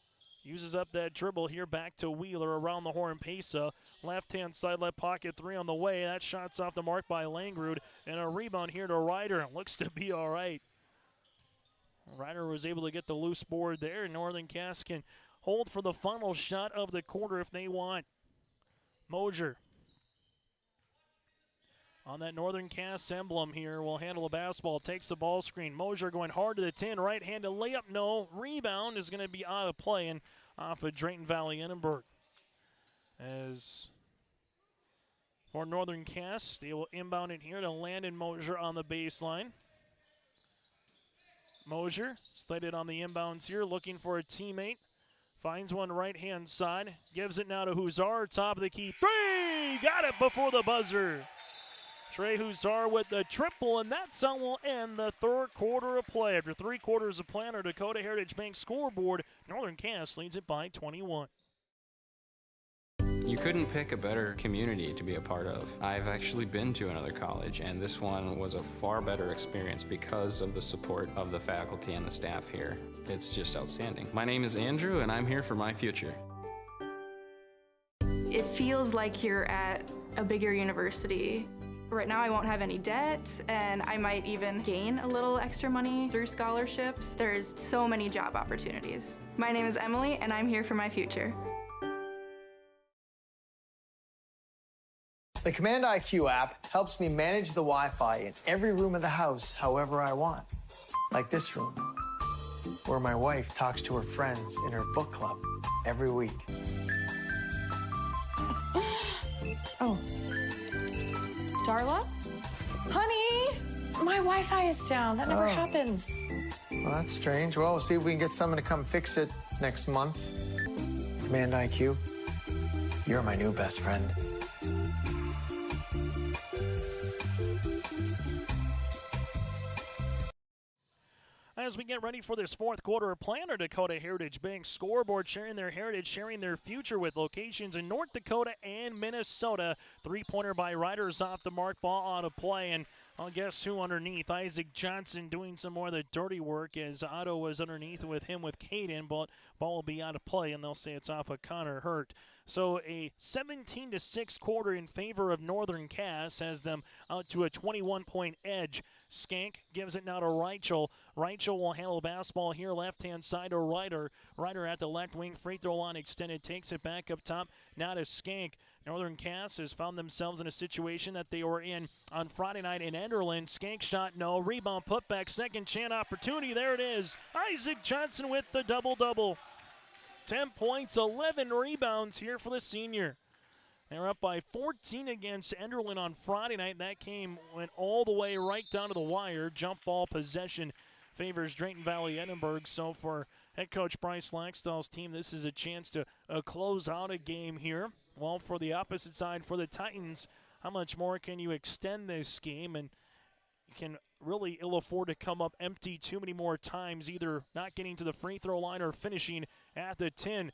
Speaker 2: Uses up that dribble here, back to Wheeler, around the horn. Pesa, left-hand side, left pocket 3 on the way. That shot's off the mark by Langrud. And a rebound here to Ryder. It looks to be all right. Ryder was able to get the loose board there. Northern Cass can hold for the final shot of the quarter if they want. Mosier. On that Northern Cass emblem here, will handle the basketball, takes the ball screen. Mosier going hard to the 10, right-handed layup, no. Rebound is going to be out of play and off of Drayton Valley-Edinburg. As for Northern Cass, they will inbound it here to Landon Mosier on the baseline. Mosier slated on the inbounds here, looking for a teammate. Finds one right-hand side, gives it now to Huzar, top of the key. 3! Got it before the buzzer. Trey Huzar with the triple, and that's how we'll end the 3rd quarter of play. After 3 quarters of play on our Dakota Heritage Bank scoreboard, Northern Cass leads it by 21.
Speaker 15: You couldn't pick a better community to be a part of. I've actually been to another college, and this one was a far better experience because of the support of the faculty and the staff here. It's just outstanding. My name is Andrew, and I'm here for my future.
Speaker 18: It feels like you're at a bigger university. Right now I won't have any debt, and I might even gain a little extra money through scholarships. There's so many job opportunities. My name is Emily, and I'm here for my future.
Speaker 16: The Command IQ app helps me manage the Wi-Fi in every room of the house however I want. Like this room, where my wife talks to her friends in her book club every week.
Speaker 17: Oh. Darla? Honey! My Wi-Fi is down. That never happens.
Speaker 16: Well, that's strange. Well, we'll see if we can get someone to come fix it next month. Command IQ, you're my new best friend.
Speaker 2: As we get ready for this fourth quarter of play on our Dakota Heritage Bank scoreboard, sharing their heritage, sharing their future with locations in North Dakota and Minnesota. Three-pointer by Riders off the mark, ball out of play, and well, guess who underneath? Isaac Johnson doing some more of the dirty work as Otto was underneath with him with Caden, but ball will be out of play, and they'll say it's off of Connor Hurt. So a 17-6 quarter in favor of Northern Cass has them out to a 21-point edge. Skank gives it now to Reichel. Reichel will handle basketball here, left-hand side to Ryder. Ryder at the left wing, free throw line extended, takes it back up top, now to Skank. Northern Cass has found themselves in a situation that they were in on Friday night in Enderlin. Skank shot, no. Rebound, putback, second chance opportunity. There it is. Isaac Johnson with the double-double. 10 points, 11 rebounds here for the senior. They're up by 14 against Enderlin on Friday night. That went all the way right down to the wire. Jump ball possession favors Drayton Valley-Edinburg. So for head coach Bryce Laxdal's team, this is a chance to close out a game here. Well, for the opposite side, for the Titans, how much more can you extend this game? And you can really ill afford to come up empty too many more times, either not getting to the free throw line or finishing at the 10.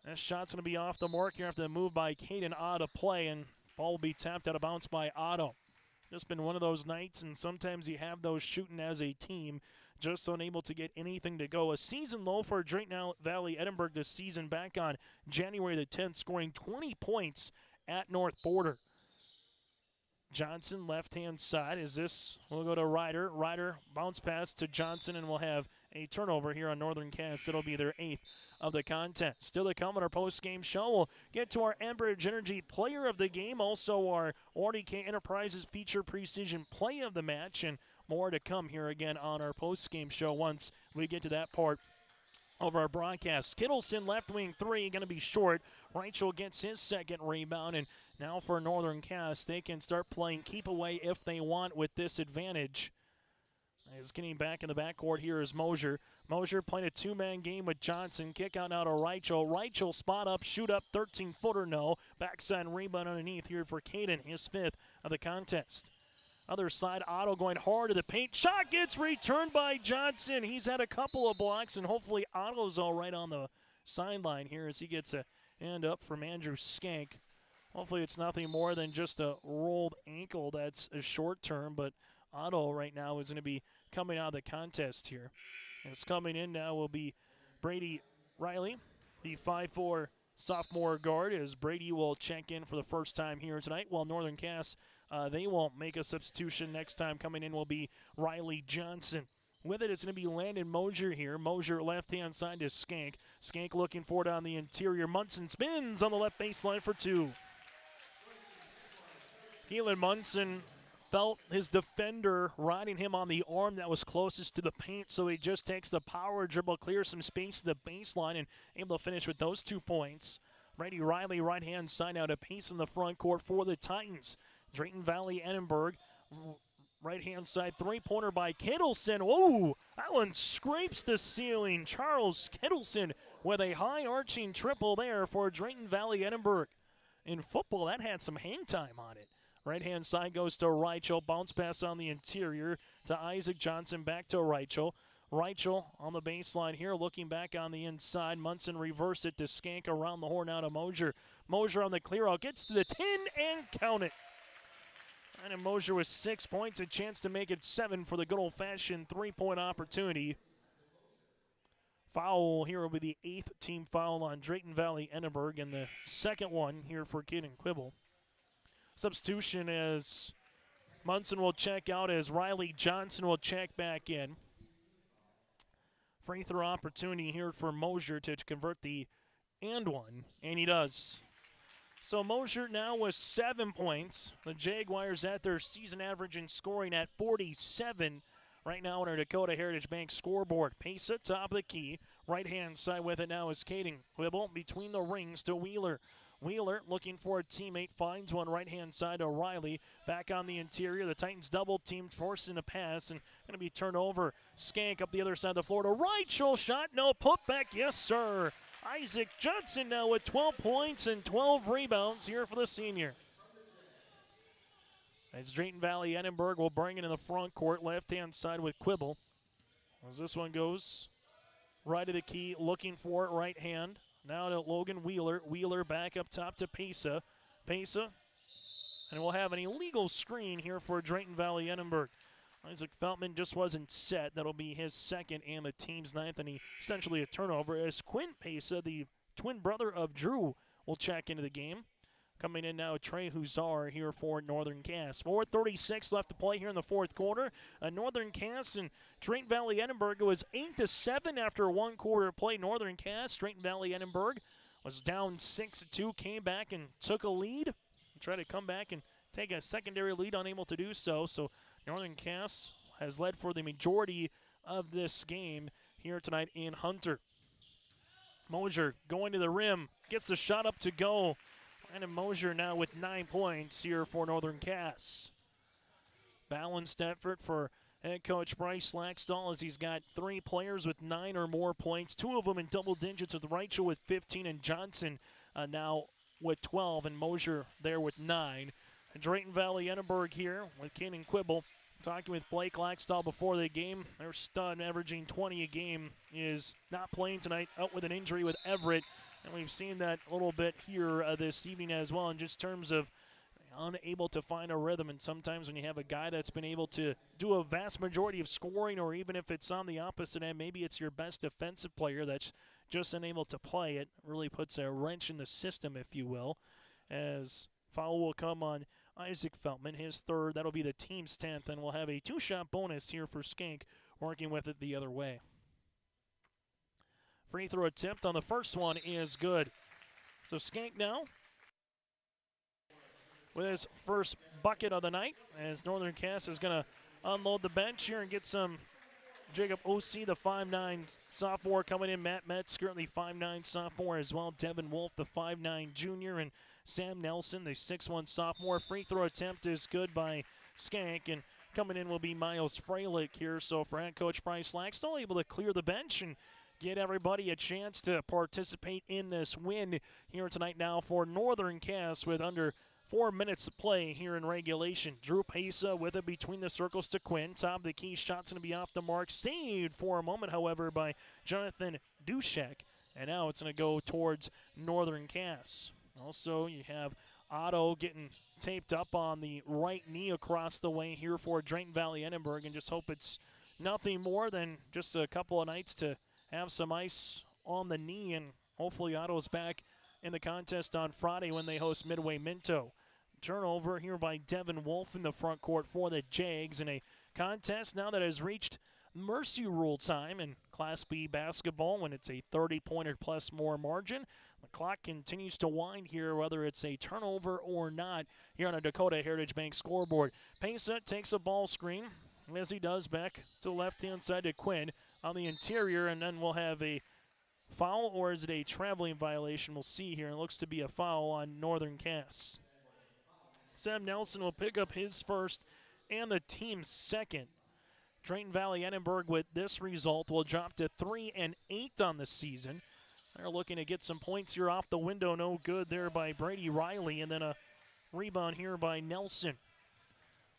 Speaker 2: That shot's going to be off the mark. You have to move by Caden out of play, and ball will be tapped out of bounds by Otto. Just been one of those nights, and sometimes you have those shooting as a team, just unable to get anything to go. A season low for Drayton Valley-Edinburg this season, back on January the 10th, scoring 20 points at North Border. Johnson, left-hand side. We'll go to Ryder. Ryder bounce pass to Johnson, and we'll have a turnover here on Northern Cass. It'll be their 8th of the contest. Still to come on our post-game show. We'll get to our Enbridge Energy Player of the Game, also our RDK Enterprises Feature Precision Play of the Match, and more to come here again on our post-game show once we get to that part of our broadcast. Kittleson, left wing three, going to be short. Reichel gets his second rebound, and now for Northern Cass, they can start playing keep away if they want with this advantage. Is getting back in the backcourt here is Mosier. Mosier playing a two-man game with Johnson. Kick out now to Reichel. Reichel spot up, shoot up, 13-footer, no. Backside rebound underneath here for Caden, his 5th of the contest. Other side, Otto going hard to the paint. Shot gets returned by Johnson. He's had a couple of blocks, and hopefully Otto's all right on the sideline here as he gets a hand up from Andrew Skank. Hopefully it's nothing more than just a rolled ankle that's a short term, but Otto right now is going to be coming out of the contest here. It's coming in now will be Brady Riley, the 5'4" sophomore guard, as Brady will check in for the first time here tonight, while Northern Cass, they won't make a substitution. Next time coming in will be Riley Johnson. With it, it's going to be Landon Mosier here. Mosier left-hand side to Skank. Skank looking for it on the interior. Munson spins on the left baseline for 2. Keelan Munson felt his defender riding him on the arm that was closest to the paint, so he just takes the power dribble, clears some space to the baseline, and able to finish with those 2 points. Brady Riley, right-hand side now to pace in the front court for the Titans. Drayton Valley-Edinburg, right-hand side three-pointer by Kittleson. Whoa, that one scrapes the ceiling. Charles Kittleson with a high-arching triple there for Drayton Valley-Edinburg. In football, that had some hang time on it. Right-hand side goes to Reichel. Bounce pass on the interior to Isaac Johnson. Back to Reichel. Reichel on the baseline here, looking back on the inside. Munson reverse it to Skank around the horn out of Mosier. Mosier on the clear out. Gets to the 10 and count it. And Mosier with 6 points. A chance to make it 7 for the good old-fashioned three-point opportunity. Foul here will be the 8th team foul on Drayton Valley-Edinburg, and the second one here for Caden Quibble. Substitution as Munson will check out, as Riley Johnson will check back in. Free throw opportunity here for Mosier to convert the and one, and he does. So Mosier now with 7 points. The Jaguars at their season average in scoring at 47 right now on our Dakota Heritage Bank scoreboard. Pace at top of the key. Right-hand side with it now is Caden Quibble between the rings to Wheeler. Wheeler looking for a teammate, finds one right-hand side to Riley. Back on the interior, the Titans double-teamed, forcing a pass, and going to be turned over. Skank up the other side of the floor to right, show shot, no, putback, yes sir. Isaac Johnson now with 12 points and 12 rebounds here for the senior. As Drayton Valley-Edinburg will bring it in the front court, left-hand side with Quibble. As this one goes right of the key, looking for it, right hand. Now to Logan Wheeler. Wheeler back up top to Pesa. Pesa. And we'll have an illegal screen here for Drayton Valley-Edinburg. Isaac Feltman just wasn't set. That'll be his second and the team's ninth, and essentially a turnover as Quinn Pesa, the twin brother of Drew, will check into the game. Coming in now, Trey Huzar here for Northern Cass. 4:36 left to play here in the fourth quarter. Northern Cass and Drayton Valley-Edinburg was 8-7 after one quarter play. Northern Cass, Drayton Valley-Edinburg was down 6-2, came back and took a lead. Tried to come back and take a secondary lead, unable to do so. So Northern Cass has led for the majority of this game here tonight in Hunter. Mosier going to the rim, gets the shot up to go. Brandon Mosier now with 9 points here for Northern Cass. Balanced effort for head coach Bryce Laxdal as he's got 3 players with 9 or more points, 2 of them in double digits with Reichel with 15 and Johnson now with 12, and Mosier there with 9. And Drayton Valley-Edinburg here with Kanan Quibble. Talking with Blake Laxdal before the game. Their stud averaging 20 a game is not playing tonight, out with an injury with Everett. And we've seen that a little bit here this evening as well in just terms of unable to find a rhythm. And sometimes when you have a guy that's been able to do a vast majority of scoring, or even if it's on the opposite end, maybe it's your best defensive player that's just unable to play, it really puts a wrench in the system, if you will, as foul will come on Isaac Feltman, his third. That'll be the team's 10th, and we'll have a 2-shot bonus here for Skank, working with it the other way. Free throw attempt on the first one is good. So Skank now with his first bucket of the night, as Northern Cass is going to unload the bench here and get some Jacob O.C., the 5'9 sophomore coming in. Matt Metz, currently 5'9 sophomore as well. Devin Wolf, the 5'9 junior, and Sam Nelson, the 6'1 sophomore. Free throw attempt is good by Skank, and coming in will be Miles Freilich here. So for head coach Bryce Laxdal, able to clear the bench and get everybody a chance to participate in this win here tonight now for Northern Cass with under 4 minutes to play here in regulation. Drew Pesa with it between the circles to Quinn. Top of the key, shot's going to be off the mark. Saved for a moment, however, by Jonathan Dushek. And now it's going to go towards Northern Cass. Also, you have Otto getting taped up on the right knee across the way here for Drayton Valley-Edinburg, and just hope it's nothing more than just a couple of nights to have some ice on the knee, and hopefully Otto's back in the contest on Friday when they host Midway Minto. Turnover here by Devin Wolf in the front court for the Jags in a contest now that has reached mercy rule time in Class B basketball when it's a 30-point or plus more margin. The clock continues to wind here, whether it's a turnover or not, here on a Dakota Heritage Bank scoreboard. Pesa takes a ball screen, as he does, back to the left-hand side to Quinn on the interior, and then we'll have a foul, or is it a traveling violation? We'll see here. It looks to be a foul on Northern Cass. Sam Nelson will pick up his first and the team's second. Drayton Valley-Edinburg with this result will drop to 3-8 on the season. They're looking to get some points here off the window. No good there by Brady Riley, and then a rebound here by Nelson.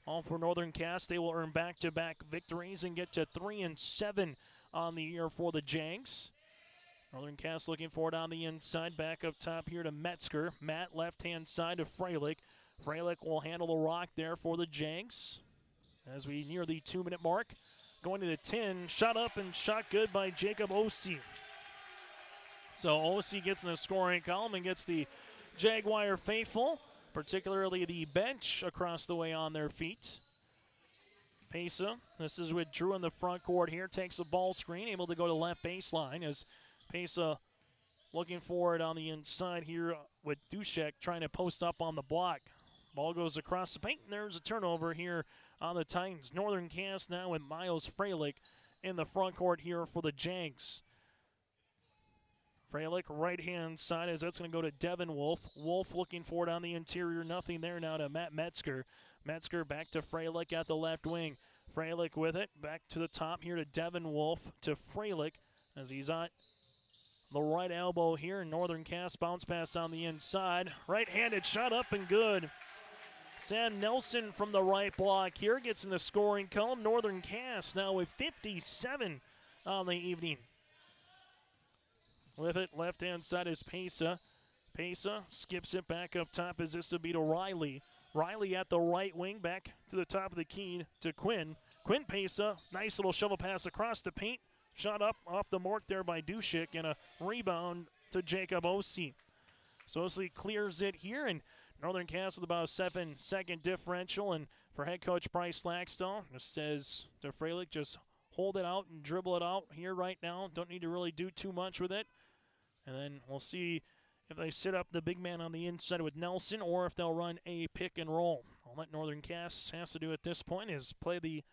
Speaker 2: All for Northern Cass. They will earn back-to-back victories and get to 3-7 on the year for the Jags. Northern Cass looking for it on the inside. Back up top here to Metzger. Matt left-hand side to Freilich. Freilich will handle the rock there for the Jags as we near the 2-minute mark. Going to the 10. Shot up and shot good by Jacob O.C. So O.C. gets in the scoring column and gets the Jaguar faithful, particularly the bench across the way on their feet. Pesa, this is with Drew in the front court here, takes a ball screen, able to go to left baseline as Pesa looking for it on the inside here with Dushek trying to post up on the block. Ball goes across the paint, and there's a turnover here on the Titans. Northern Cass now with Miles Freilich in the front court here for the Jags. Freilich right-hand side as that's going to go to Devin Wolf. Wolf looking for it on the interior. Nothing there now to Matt Metzger. Metzger back to Freilich at the left wing. Freilich with it. Back to the top here to Devin Wolf to Freilich as he's on the right elbow here. Northern Cass bounce pass on the inside. Right-handed shot up and good. Sam Nelson from the right block here gets in the scoring column. Northern Cass now with 57 on the evening. With it, left-hand side is Pesa. Pesa skips it back up top as this will be to Riley. Riley at the right wing, back to the top of the key to Quinn. Quinn Pesa, nice little shovel pass across the paint. Shot up off the mark there by Dushik, and a rebound to Jacob Ossie. So Ossie clears it here, and Northern Cass with about a 7-second differential. And for head coach Bryce Laxton, just says to Freilich, just hold it out and dribble it out here right now. Don't need to really do too much with it. And then we'll see if they sit up the big man on the inside with Nelson or if they'll run a pick and roll. All that Northern Cass has to do at this point is play the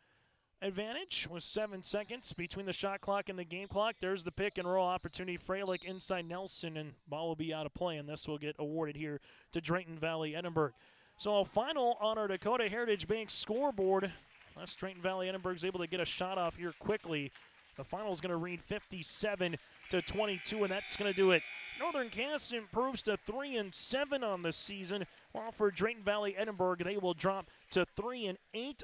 Speaker 2: advantage with 7 seconds between the shot clock and the game clock. There's the pick and roll opportunity. Freilich inside Nelson, and ball will be out of play, and this will get awarded here to Drayton Valley-Edinburg. So a final on our Dakota Heritage Bank scoreboard. Unless Drayton Valley-Edinburg's able to get a shot off here quickly. The final is going to read 57-22, and that's going to do it. Northern Cass improves to 3-7 on the season, while for Drayton Valley-Edinburg, they will drop to 3-8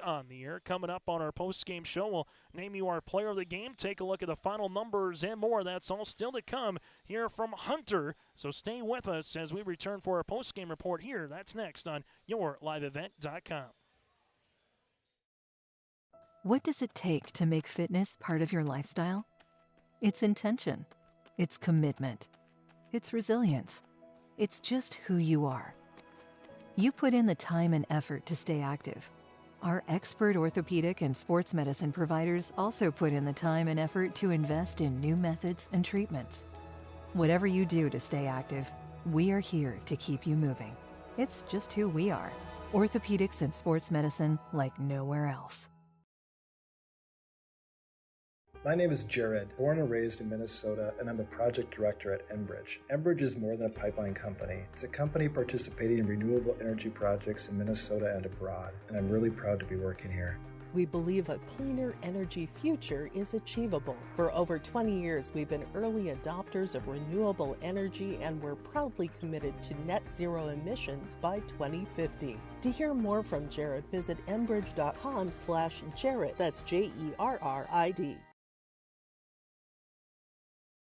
Speaker 2: on the year. Coming up on our post-game show, we'll name you our player of the game, take a look at the final numbers and more. That's all still to come here from Hunter. So stay with us as we return for our post-game report here. That's next on YourLiveEvent.com.
Speaker 19: What does it take to make fitness part of your lifestyle? It's intention. It's commitment. It's resilience. It's just who you are. You put in the time and effort to stay active. Our expert orthopedic and sports medicine providers also put in the time and effort to invest in new methods and treatments. Whatever you do to stay active, we are here to keep you moving. It's just who we are. Orthopedics and sports medicine like nowhere else.
Speaker 20: My name is Jared, born and raised in Minnesota, and I'm a project director at Enbridge. Enbridge is more than a pipeline company. It's a company participating in renewable energy projects in Minnesota and abroad, and I'm really proud to be working here.
Speaker 21: We believe a cleaner energy future is achievable. For over 20 years, we've been early adopters of renewable energy, and we're proudly committed to net zero emissions by 2050. To hear more from Jared, visit enbridge.com/Jared. That's JERRID.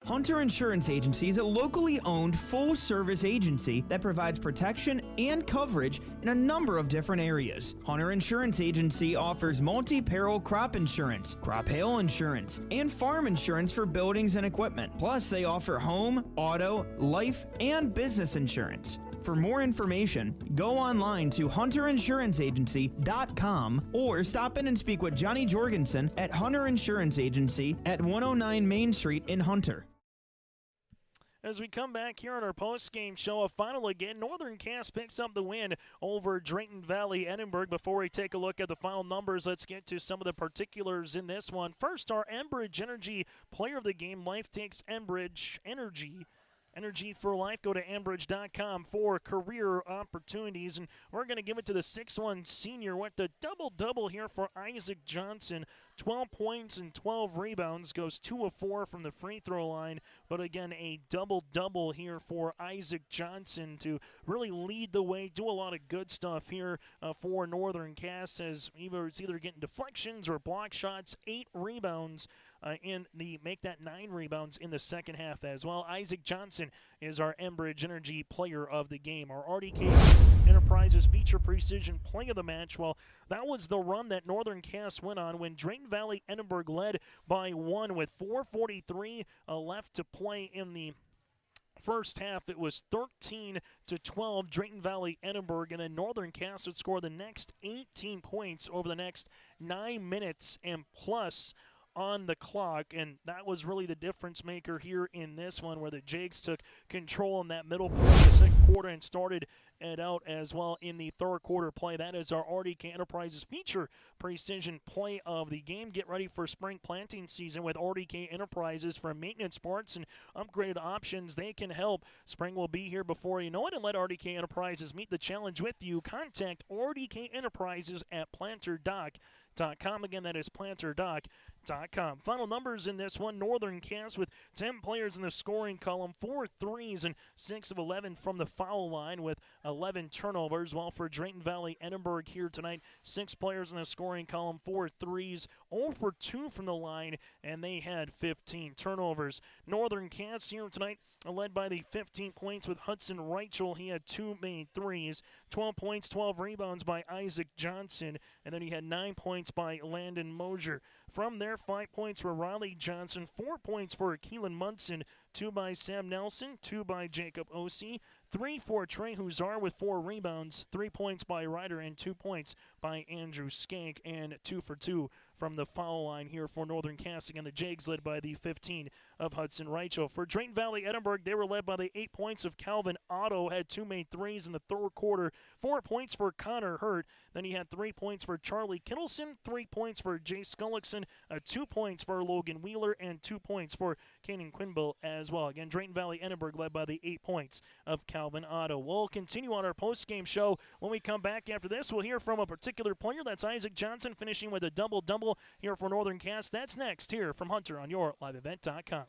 Speaker 22: Hunter Insurance Agency is a locally owned full-service agency that provides protection and coverage in a number of different areas. Hunter Insurance Agency offers multi-peril crop insurance, crop hail insurance, and farm insurance for buildings and equipment. Plus, they offer home, auto, life, and business insurance. For more information, go online to hunterinsuranceagency.com or stop in and speak with Johnny Jorgensen at Hunter Insurance Agency at 109 Main Street in Hunter.
Speaker 2: As we come back here on our post-game show, a final again. Northern Cass picks up the win over Drayton Valley-Edinburg. Before we take a look at the final numbers, let's get to some of the particulars in this one. First, our Enbridge Energy player of the game. Life takes Enbridge Energy. Energy for life. Go to Enbridge.com for career opportunities. And we're going to give it to the 6'1 senior with the double-double here for Isaac Johnson. 12 points and 12 rebounds. Goes 2 of 4 from the free throw line. But again, a double-double here for Isaac Johnson to really lead the way. Do a lot of good stuff here for Northern Cass as it's either getting deflections or block shots. 8 rebounds. Make that 9 rebounds in the second half as well. Isaac Johnson is our Enbridge Energy player of the game. Our RDK Enterprises feature precision play of the match. Well, that was the run that Northern Cass went on when Drayton Valley-Edinburg led by 1 with 4:43 left to play in the first half. It was 13-12 Drayton Valley-Edinburg, and then Northern Cass would score the next 18 points over the next 9 minutes and plus on the clock, and that was really the difference maker here in this one, where the Jags took control in that middle part of the second quarter and started it out as well in the third quarter play. That is our RDK Enterprises feature precision play of the game. Get ready for spring planting season with RDK Enterprises. For maintenance parts and upgraded options, they can help. Spring will be here before you know it, and let RDK Enterprises meet the challenge with you. Contact RDK Enterprises at planterdoc.com. Again, that is planterdoc.com. Final numbers in this one: Northern Cass with 10 players in the scoring column, 4 threes and 6 of 11 from the foul line with 11 turnovers. While for Drayton Valley-Edinburg here tonight, 6 players in the scoring column, 4 threes, 0 for 2 from the line, and they had 15 turnovers. Northern Cass here tonight led by the 15 points with Hudson Reichel. He had 2 made threes, 12 points, 12 rebounds by Isaac Johnson, and then he had 9 points by Landon Mosier. From there, 5 points for Riley Johnson, 4 points for Keelan Munson, 2 by Sam Nelson, 2 by Jacob Osee, 3 for Trey Huzar with 4 rebounds, 3 points by Ryder, and 2 points by Andrew Skank, and 2 for 2 from the foul line here for Northern Cass. Again, the Jags led by the 15 of Hudson Reichel. For Drayton Valley-Edinburg, they were led by the 8 points of Calvin Otto, had 2 made threes in the third quarter, 4 points for Connor Hurt. Then he had 3 points for Charlie Kittleson, 3 points for Jay Skullickson, 2 points for Logan Wheeler, and 2 points for Kanan Quinville as well. Again, Drayton Valley-Edinburg led by the 8 points of Calvin Otto. We'll continue on our post-game show. When we come back after this, we'll hear from a particular player. That's Isaac Johnson, finishing with a double-double here for Northern Cass. That's next here from Hunter on YourLiveEvent.com.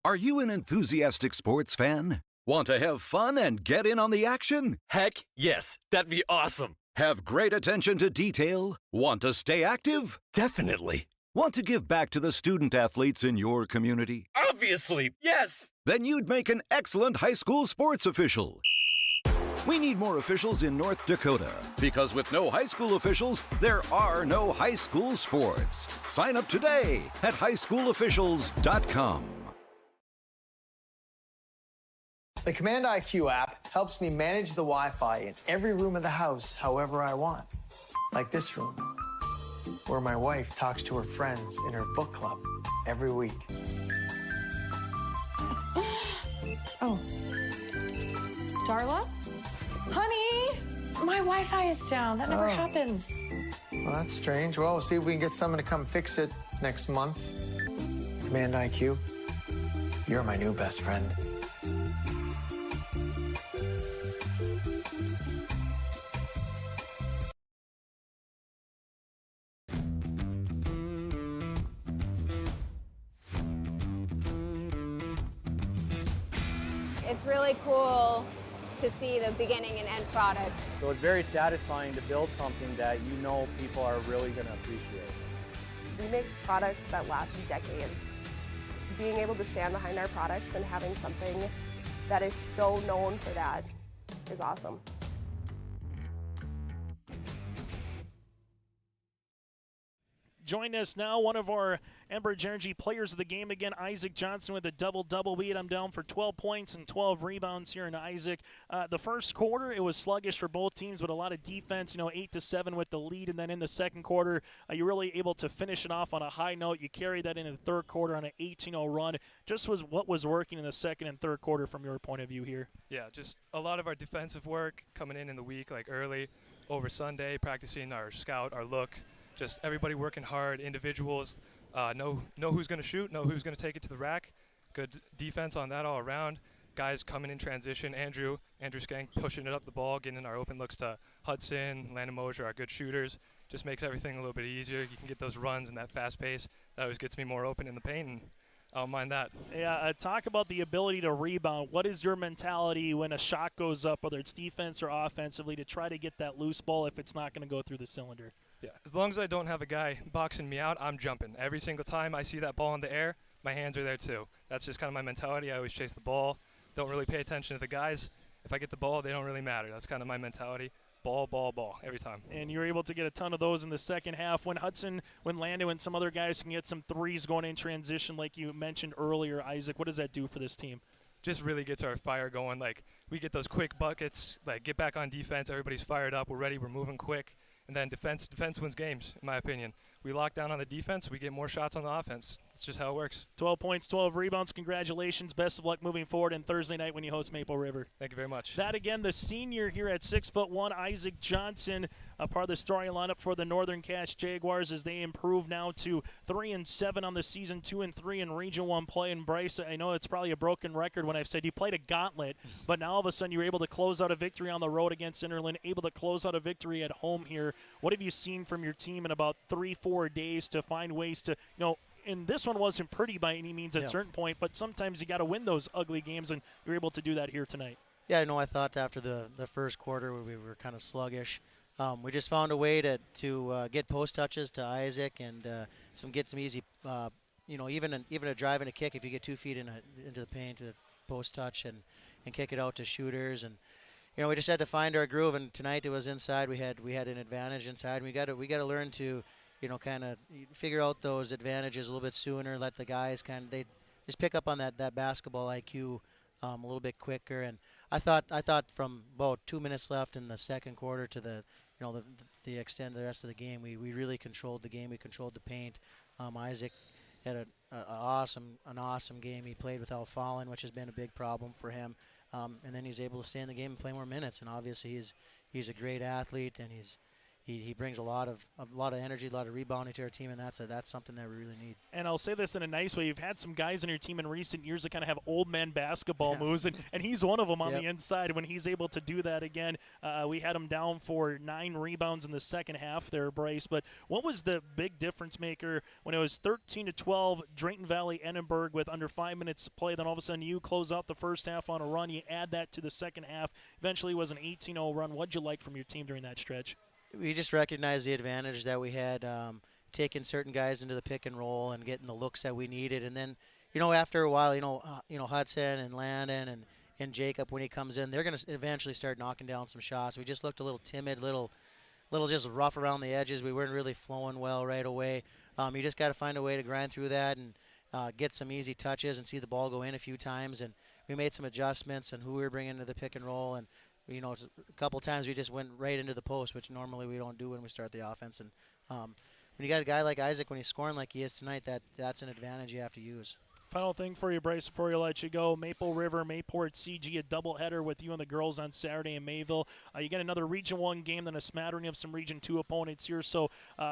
Speaker 1: Are you an enthusiastic sports fan? Want to have fun and get in on the action?
Speaker 3: Heck, yes. That'd be awesome.
Speaker 1: Have great attention to detail? Want to stay active?
Speaker 3: Definitely.
Speaker 1: Want to give back to the student athletes in your community?
Speaker 3: Obviously, yes.
Speaker 1: Then you'd make an excellent high school sports official. We need more officials in North Dakota, because with no high school officials, there are no high school sports. Sign up today at highschoolofficials.com.
Speaker 16: The Command IQ app helps me manage the Wi-Fi in every room of the house however I want. Like this room, where my wife talks to her friends in her book club every week.
Speaker 17: Oh. Darla? Honey, my Wi-Fi is down. That never happens.
Speaker 16: Well, that's strange. Well, we'll see if we can get someone to come fix it next month. Command IQ, you're my new best friend.
Speaker 4: It's really cool to see the beginning and end product.
Speaker 23: So it's very satisfying to build something that you know people are really going to appreciate.
Speaker 25: We make products that last decades. Being able to stand behind our products and having something that is so known for that is awesome.
Speaker 2: Join us now, one of our Enbridge Energy players of the game again, Isaac Johnson with a double-double. We had him down for 12 points and 12 rebounds here in Isaac. The first quarter, it was sluggish for both teams, but a lot of defense, 8-7 with the lead. And then in the second quarter, you're really able to finish it off on a high note. You carry that into the third quarter on an 18-0 run. Just was what was working in the second and third quarter from your point of view here?
Speaker 26: Yeah, just a lot of our defensive work coming in the week, like early over Sunday, practicing our scout, our look. Just everybody working hard, individuals, know who's going to shoot, know who's going to take it to the rack. Good defense on that all around. Guys coming in transition. Andrew Skank pushing it up the ball, getting our open looks to Hudson, Landon Mosier, our good shooters. Just makes everything a little bit easier. You can get those runs and that fast pace. That always gets me more open in the paint, and I don't mind that.
Speaker 2: Yeah, talk about the ability to rebound. What is your mentality when a shot goes up, whether it's defense or offensively, to try to get that loose ball if it's not going to go through the cylinder?
Speaker 26: Yeah, as long as I don't have a guy boxing me out, I'm jumping. Every single time I see that ball in the air, my hands are there too. That's just kind of my mentality. I always chase the ball. Don't really pay attention to the guys. If I get the ball, they don't really matter. That's kind of my mentality. Ball, ball, ball, every time.
Speaker 2: And you're able to get a ton of those in the second half. When Hudson, when Landon, and some other guys can get some threes going in transition, like you mentioned earlier, Isaac, what does that do for this team?
Speaker 26: Just really gets our fire going. Like, we get those quick buckets, like get back on defense. Everybody's fired up. We're ready. We're moving quick. And then defense wins games, in my opinion. We lock down on the defense, we get more shots on the offense. That's just how it works.
Speaker 2: 12 points, 12 rebounds. Congratulations. Best of luck moving forward on Thursday night when you host Maple River.
Speaker 26: Thank you very much.
Speaker 2: That again, the senior here at 6'1", Isaac Johnson, a part of the starting lineup for the Northern Cache Jaguars as they improve now to 3-7 on the season, 2-3 in Region 1 play. And Bryce, I know it's probably a broken record when I've said you played a gauntlet, but now all of a sudden you're able to close out a victory on the road against Interland, able to close out a victory at home here. What have you seen from your team in about 3-4 days to find ways to, and this one wasn't pretty by any means at a certain point, but sometimes you got to win those ugly games, and you're able to do that here tonight.
Speaker 5: Yeah, I thought after the first quarter we were kind of sluggish. We just found a way to get post touches to Isaac and get some easy, even a drive and a kick if you get 2 feet into the paint to the post touch and kick it out to shooters. And we just had to find our groove. And tonight it was inside. We had an advantage inside. We got to learn to kind of figure out those advantages a little bit sooner. Let the guys they just pick up on that basketball IQ a little bit quicker. And I thought from about 2 minutes left in the second quarter to the extent of the rest of the game, we really controlled the game. We controlled the paint. Isaac had an awesome game. He played without fouling, which has been a big problem for him. And then he's able to stay in the game and play more minutes. And obviously he's a great athlete, and he brings a lot of energy, a lot of rebounding to our team, and that's something that we really need.
Speaker 2: And I'll say this in a nice way. You've had some guys in your team in recent years that kind of have old man basketball moves, and he's one of them on the inside. When he's able to do that again, we had him down for 9 rebounds in the second half there, Bryce. But what was the big difference maker when it was 13-12, Drayton Valley-Edinburg with under 5 minutes to play? Then all of a sudden you close out the first half on a run. You add that to the second half. Eventually it was an 18-0 run. What'd you like from your team during that stretch?
Speaker 5: We just recognized the advantage that we had, taking certain guys into the pick and roll and getting the looks that we needed. And then, after a while, Hudson and Landon and Jacob, when he comes in, they're going to eventually start knocking down some shots. We just looked a little timid, little just rough around the edges. We weren't really flowing well right away. You just got to find a way to grind through that and get some easy touches and see the ball go in a few times. And we made some adjustments and who we were bringing into the pick and roll. And a couple of times we just went right into the post, which normally we don't do when we start the offense. And when you got a guy like Isaac, when he's scoring like he is tonight, that's an advantage you have to use.
Speaker 2: Final thing for you, Bryce, before you let you go. Maple River, Mayport, CG, a doubleheader with you and the girls on Saturday in Mayville. You get another Region 1 game, then a smattering of some Region 2 opponents here. So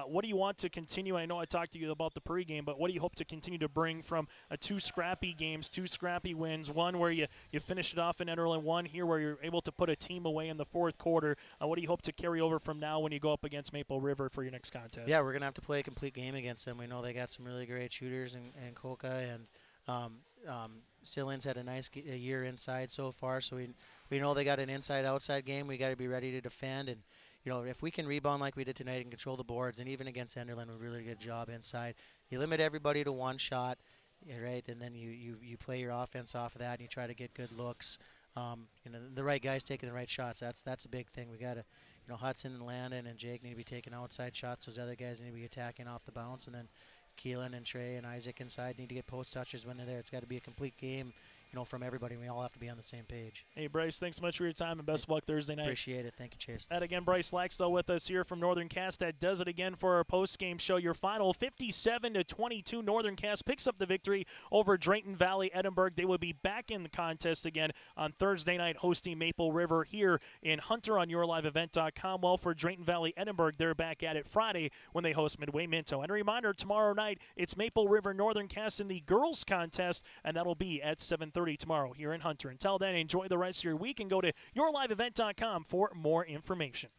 Speaker 2: what do you want to continue? I know I talked to you about the pregame, but what do you hope to continue to bring from 2 scrappy games, 2 scrappy wins, one where you finished it off in Enderlin, one here where you're able to put a team away in the fourth quarter. What do you hope to carry over from now when you go up against Maple River for your next contest?
Speaker 5: Yeah, we're going to have to play a complete game against them. We know they got some really great shooters and Coca and Sillins had a nice year inside so far, so we know they got an inside-outside game. We got to be ready to defend, and if we can rebound like we did tonight and control the boards, and even against Enderlin, we really good job inside. You limit everybody to 1 shot, right, and then you play your offense off of that, and you try to get good looks. The right guys taking the right shots. That's a big thing. We got to, Hudson and Landon and Jake need to be taking outside shots. Those other guys need to be attacking off the bounce, and then Keelan and Trey and Isaac inside need to get post touches when they're there. It's got to be a complete game, from everybody. We all have to be on the same page.
Speaker 2: Hey, Bryce, thanks so much for your time, and best of luck Thursday night.
Speaker 5: Appreciate it. Thank you, Chase.
Speaker 2: That again, Bryce Laxdell with us here from Northern Cass. That does it again for our post-game show. Your final 57-22. Northern Cass picks up the victory over Drayton Valley-Edinburg. They will be back in the contest again on Thursday night, hosting Maple River here in Hunter on YourLiveEvent.com. Well, for Drayton Valley-Edinburg, they're back at it Friday when they host Midway Minto. And a reminder, tomorrow night, it's Maple River Northern Cass in the girls contest, and that'll be at 7:30 tomorrow here in Hunter. Until then, enjoy the rest of your week and go to YourLiveEvent.com for more information.